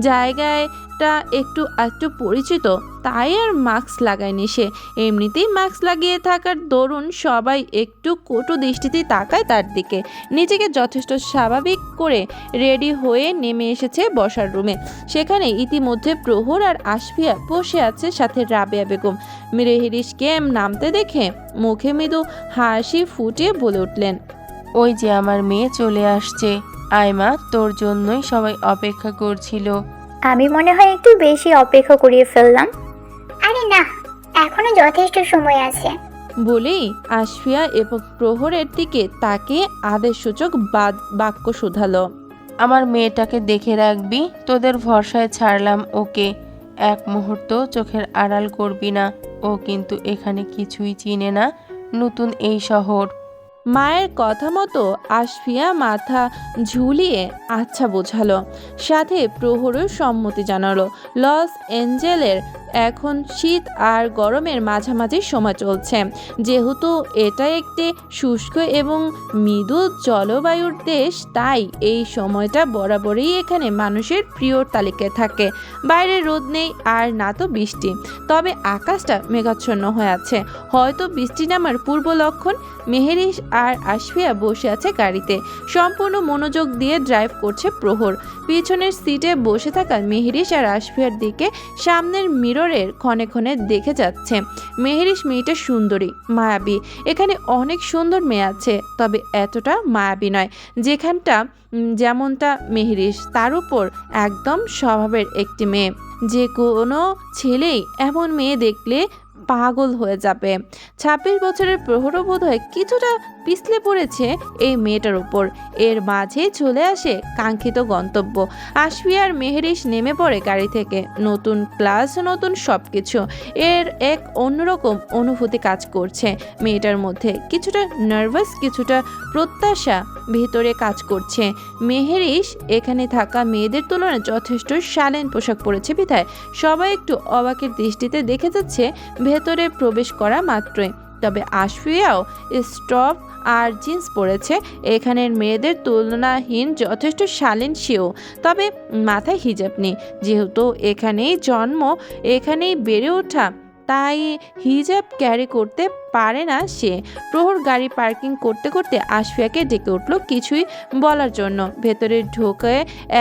জায়গাটা একটু পরিচিত, তাই আর মাস্ক লাগায়নি সে। এমনিতেই মাস্ক লাগিয়ে থাকার দরুন সবাই একটু কটু দৃষ্টিতে তাকায় তার দিকে। নিজেকে যথেষ্ট স্বাভাবিক করে রেডি হয়ে নেমে এসেছে বসার রুমে। সেখানে ইতিমধ্যে প্রহর আর আশফিয়া বসে আছে, সাথে রাবেয়া বেগম। মেহরিশকে নামতে দেখে মুখে মৃদু হাসি ফুটিয়ে বলে উঠলেন, ওই যে আমার মেয়ে চলে আসছে। আয়মা, তোর জন্যই সবাই অপেক্ষা করছিল। আমি মনে হয় একটু বেশি অপেক্ষা করিয়ে ফেললাম। আরে না, এখনো যথেষ্ট সময় আছে। বলেই আশফিয়া এবং প্রহরের দিকে তাকে আদেশসূচক বাক্য শুধালো। আমার মেয়েটাকে দেখে রাখবি, তোদের ভরসায় ছাড়লাম ওকে। এক মুহূর্ত চোখের আড়াল করবি না। ও কিন্তু এখানে কিছুই চিনে না, নতুন এই শহর। মায়ের কথা মতো আশফিয়া মাথা ঝুলিয়ে আচ্ছা বোঝালো, সাথে প্রহরও সম্মতি জানালো। লস এঞ্জেলের এখন শীত আর গরমের মাঝামাঝি সময় চলছে। যেহেতু এটা একটি শুষ্ক এবং মৃদু জলবায়ুর দেশ, তাই এই সময়টা বরাবরই এখানে মানুষের প্রিয় তালিকায় থাকে। বাইরে রোদ নেই আর না তো বৃষ্টি, তবে আকাশটা মেঘাচ্ছন্ন হয়ে আছে, হয়তো বৃষ্টি নামার পূর্ব লক্ষণ। মেহরিশ আর আশফিয়া বসে আছে গাড়িতে। সম্পূর্ণ মনোযোগ দিয়ে ড্রাইভ করছে প্রহর। পিছনের সিটে বসে থাকা মেহরিশ আর আশফিয়ার দিকে সামনের মিরর মিররের ক্ষণে ক্ষণে দেখে যাচ্ছে। মেহেরিস মেয়েটা সুন্দরী, মায়াবী। এখানে অনেক সুন্দর মেয়ে আছে, তবে এতটা মায়াবী নয় যেখানটা যেমনটা মেহেরিস। তার উপর একদম স্বভাবের একটি মেয়ে। যে কোনো ছেলেই এমন মেয়ে দেখলে পাগল হয়ে যাবে। 26 বছরের প্রহরও বোধহয় কিছুটা পিছলে পড়েছে এই মেয়েটার উপর। এর মাঝে চলে আসে কাঙ্ক্ষিত গন্তব্য। আশফিয়া আর মেহেরিস নেমে পড়ে গাড়ি থেকে। নতুন ক্লাস, নতুন সব কিছু। এর এক অন্যরকম অনুভূতি কাজ করছে মেয়েটার মধ্যে। কিছুটা নার্ভাস, কিছুটা প্রত্যাশা ভেতরে কাজ করছে। মেহেরিস এখানে থাকা মেয়েদের তুলনায় যথেষ্ট শালীন পোশাক পরেছে বিধায় সবাই একটু অবাকের দৃষ্টিতে দেখে যাচ্ছে ভেতরে প্রবেশ করা মাত্রই। তবে আশফিয়াও স্টপ আর জিন্স পরেছে। এখানের মেয়েদের তুলনাহীন যথেষ্ট শালীন সেও, তবে মাথায় হিজাব নেই। যেহেতু এখানেই জন্ম, এখানেই বেড়ে ওঠা, তাই হিজাব ক্যারি করতে পারে না সে। প্রহর গাড়ি পার্কিং করতে করতে আশফিয়াকে ডেকে উঠল কিছুই বলার জন্য। ভেতরে ঢোকে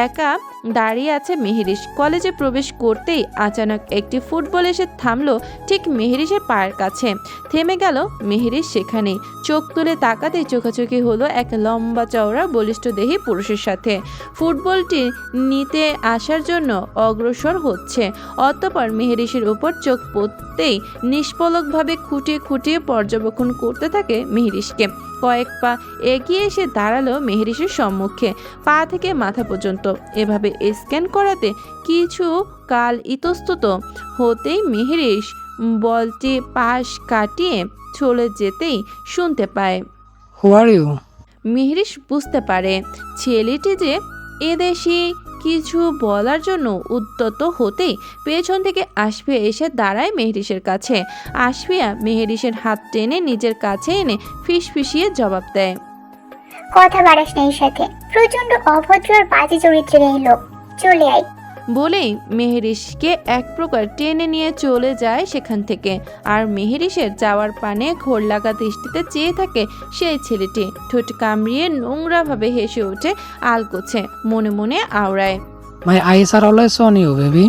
একা দাঁড়িয়ে আছে মেহেরিস। কলেজে প্রবেশ করতেই আচানক একটি ফুটবল এসে থামলো ঠিক মেহেরিসের পায়ের কাছে। থেমে গেল মেহেরিস সেখানেই। চোখ তুলে তাকাতেই চোখাচোখি হলো এক লম্বা চওড়া বলিষ্ঠ দেহী পুরুষের সাথে। ফুটবলটি নিতে আসার জন্য অগ্রসর হচ্ছে। অতঃপর মেহেরিসের উপর চোখ পড়তেই নিষ্পলকভাবে খুঁটিয়ে খুঁটিয়ে পর্যবেক্ষণ করতে থাকে মেহেরিসকে। কয়েক পা এগিয়ে এসে দাঁড়ালো মেহেরিসের সম্মুখে, পা থেকে মাথা পর্যন্ত। এভাবে স্ক্যান করাতে কিছু কাল ইতস্তত হতেই মেহেরিস বলটি পাশ কাটিয়ে চলে যেতেই শুনতে পায়, হু আর ইউ? মেহেরিস বুঝতে পারে ছেলেটি যে এদেশি। কিছু বলার জন্য উদ্যত হতেই পেছন থেকে আশফিয়া এসে দাঁড়ায় মেহেরিসের কাছে। আশফিয়া মেহেরিসের হাত টেনে নিজের কাছে এনে ফিসফিসিয়ে জবাব দেয়, কথা বাড়াস না এর সাথে। প্রচন্ড অভদ্র আর বাজে চরিত্রের এই লোক। চলে আয়। বলেই মেহেরিসকে এক প্রকার টেনে নিয়ে চলে যায় সেখান থেকে। আর মেহেরিসের যাওয়ার পানে ঘোর লাগা দৃষ্টিতে চেয়ে থাকে সেই ছেলেটি। ঠোঁট কামড়িয়ে নোংরাভাবে হেসে ওঠে আলকোছে, মনে মনে আওড়ায়, my eyes are always on you baby.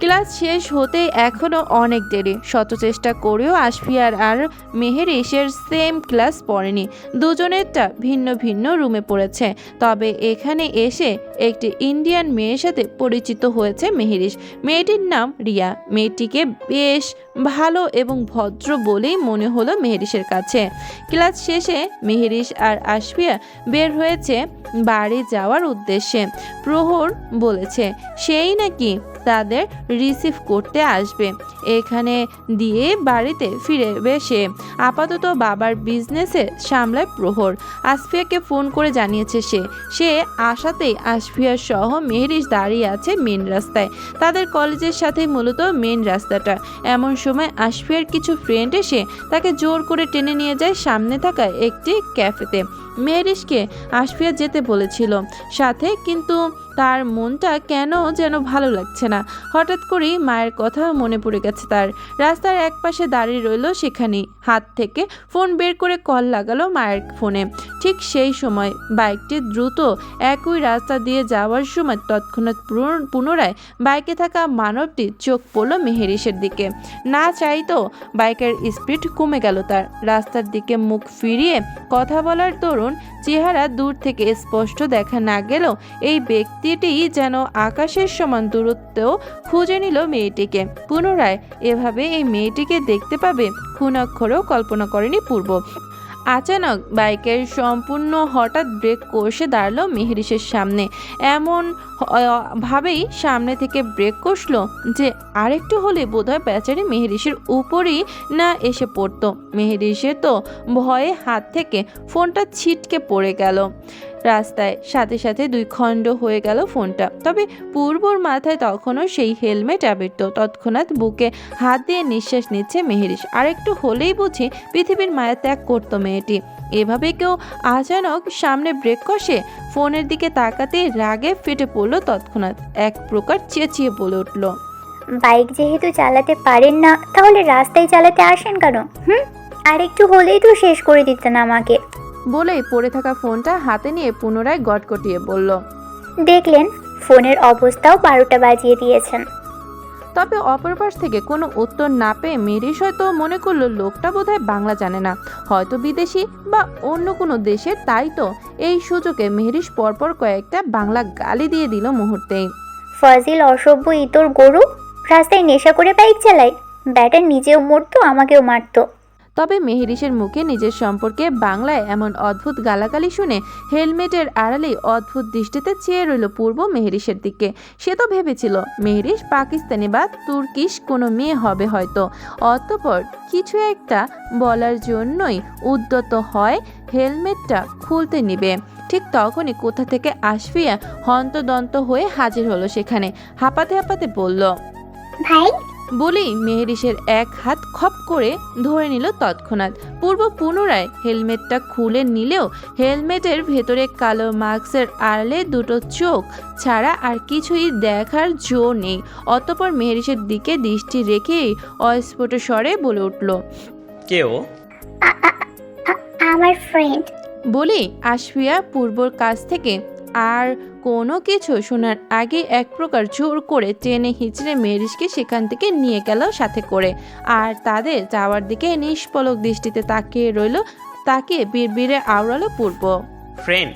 Class শেষ হতে এখনো অনেক দেরি। শত চেষ্টা করেও আশফিয়ার আর মেহেরিসের সেম ক্লাস পড়েনি। দুজনেরটা ভিন্ন ভিন্ন রুমে পড়েছে। তবে এখানে এসে একটি ইন্ডিয়ান মেয়ের সাথে পরিচিত হয়েছে মেহেরিস। মেয়েটির নাম রিয়া। মেয়েটিকে বেশ ভালো এবং ভদ্র বলেই মনে হলো মেহেরিসের কাছে। ক্লাস শেষে মেহেরিস আর আশফিয়া বের হয়েছে বাড়ি যাওয়ার উদ্দেশ্যে। প্রহর বলেছে সেই নাকি তাদের রিসিভ করতে আসবে। এখানে দিয়ে বাড়িতে ফিরে সে। আপাতত বাবার বিজনেসে সামলায় প্রহর। আশফিয়াকে ফোন করে জানিয়েছে সে আসাতেই আশফিয়া সহ মেহেরিস দাঁড়িয়ে আছে মেন রাস্তায়। তাদের কলেজের সাথে মূলত মেন রাস্তাটা। এমন সময় আশফিয়ার কিছু ফ্রেন্ড এসে তাকে জোর করে টেনে নিয়ে যায় সামনে থাকা একটি ক্যাফেতে। মেহেরিসকে আশফিয়া যেতে বলেছিল সাথে, কিন্তু তার মনটা কেন যেন ভালো লাগছে না। হঠাৎ করেই মায়ের কথা মনে পড়ে গেছে তার। রাস্তার এক পাশে দাঁড়িয়ে রইল সেখানেই। হাত থেকে ফোন বের করে কল লাগালো মায়ের ফোনে। ঠিক সেই সময় বাইকটি দ্রুত একই রাস্তা দিয়ে যাওয়ার সময় তৎক্ষণাৎ পুনরায় বাইকে থাকা মানবটি চোখ পড়ল মেহেরিসের দিকে। না চাইতেও বাইকের স্পিড কমে গেল তার। রাস্তার দিকে মুখ ফিরিয়ে কথা বলার দরুন চেহারা দূর থেকে স্পষ্ট দেখা না গেলেও এই ব্যক্তিটি যেন আকাশের সমান দূরত্বেও খুঁজে নিল মেয়েটিকে। পুনরায় এভাবে এই মেয়েটিকে দেখতে পাবে ক্ষুণাক্ষরেও কল্পনা করেনি পূর্ব। আচানক বাইকের সম্পূর্ণ হঠাৎ ব্রেক কষে দাঁড়ালো মেহেরিসের সামনে। এমন ভাবেই সামনে থেকে ব্রেক কষলো যে আরেকটু হলে বোধহয় বেচারি মেহেরিসের উপরই না এসে পড়তো। মেহেরিসের তো ভয়ে হাত থেকে ফোনটা ছিটকে পড়ে গেল রাস্তায়। সাথে সাথে দুই খণ্ড হয়ে গেল ফোনটা। তবে পূর্বর মাথায় তখনও সেই হেলমেট আবৃত। তৎক্ষণাৎ বুকে হাত দিয়ে নিঃশ্বাস নিচ্ছে মেহেরিস। আরেকটু হলেই বুঝি পৃথিবীর মায়া ত্যাগ করতো মেয়েটি। এভাবে কেউ আচানক সামনে ব্রেক কষে ফোনের দিকে তাকাতেই রাগে ফেটে পড়লো তৎক্ষণাৎ। এক প্রকার চেঁচিয়ে বলে উঠল, বাইক যেহেতু চালাতে পারেন না, তাহলে রাস্তায় চালাতে আসেন কেন? আর একটু হলেই তো শেষ করে দিতেন আমাকে। বলেই পড়ে থাকা ফোনটা হাতে নিয়ে পুনরায় গটগটিয়ে বলল, দেখলেন ফোনের অবস্থাও 12টা বাজিয়ে দিয়েছেন। তবে অপর পাশ থেকে কোনো উত্তর না পেয়ে মেরিস হয়তো মনে করলো লোকটা বোধহয় বাংলা জানে না, হয়তো বিদেশি বা অন্য কোনো দেশের। তাই তো এই সুযোগে মেহরিশ পরপর কয়েকটা বাংলা গালি দিয়ে দিল মুহূর্তেই। ফাজিল, অসভ্য, ইতর গরু, রাস্তায় নেশা করে বাইক চালায়। ব্যাটা নিজেও মরতো, আমাকেও মারতো। তবে মেহরিশের মুখে নিজের সম্পর্কে বাংলায় এমন অদ্ভুত গালাগালি শুনে হেলমেটের আড়ালেই অদ্ভুত দৃষ্টিতে চেয়ে রইল পূর্ব মেহরিশের দিকে। সে তো ভেবেছিল মেহরিশ পাকিস্তানি বা তুর্কিশ কোনো মেয়ে হবে হয়তো, অতঃপর কিছু একটা বলার জন্যই উদ্যত হয় হেলমেটটা খুলতে নিবে। ঠিক তখনই কোথা থেকে আশফিয়া হন্তদন্ত হয়ে হাজির হলো সেখানে। হাঁপাতে হাঁপাতে বলল, ভাই, বলেই মেহরিশের এক হাত খপ করে ধরে নিল তৎক্ষণাৎ। পূর্ব পুনরায় হেলমেটটা খুলে নিলেও হেলমেটের ভেতরে কালো মাস্কের আড়ালে দুটো চোখ ছাড়া আর কিছুই দেখার জো নেই। অতঃপর মেহরিশের দিকে দৃষ্টি রেখেই অস্ফুট স্বরে বলে উঠল, কেউ আমার ফ্রেন্ড। বলেই আশফিয়া পূর্বর কাছ থেকে আর কোনো কিছু শোনার আগে এক প্রকার জোর করে টেনে হিচড়ে মেহরিশকে সেখান থেকে নিয়ে গেল সাথে করে। আর তাদের যাওয়ার দিকে নিষ্পলক দৃষ্টিতে তাকিয়ে রইল, তাকে বিড়বিড়ে আওড়ালো পূর্ব। ফ্রেন্ড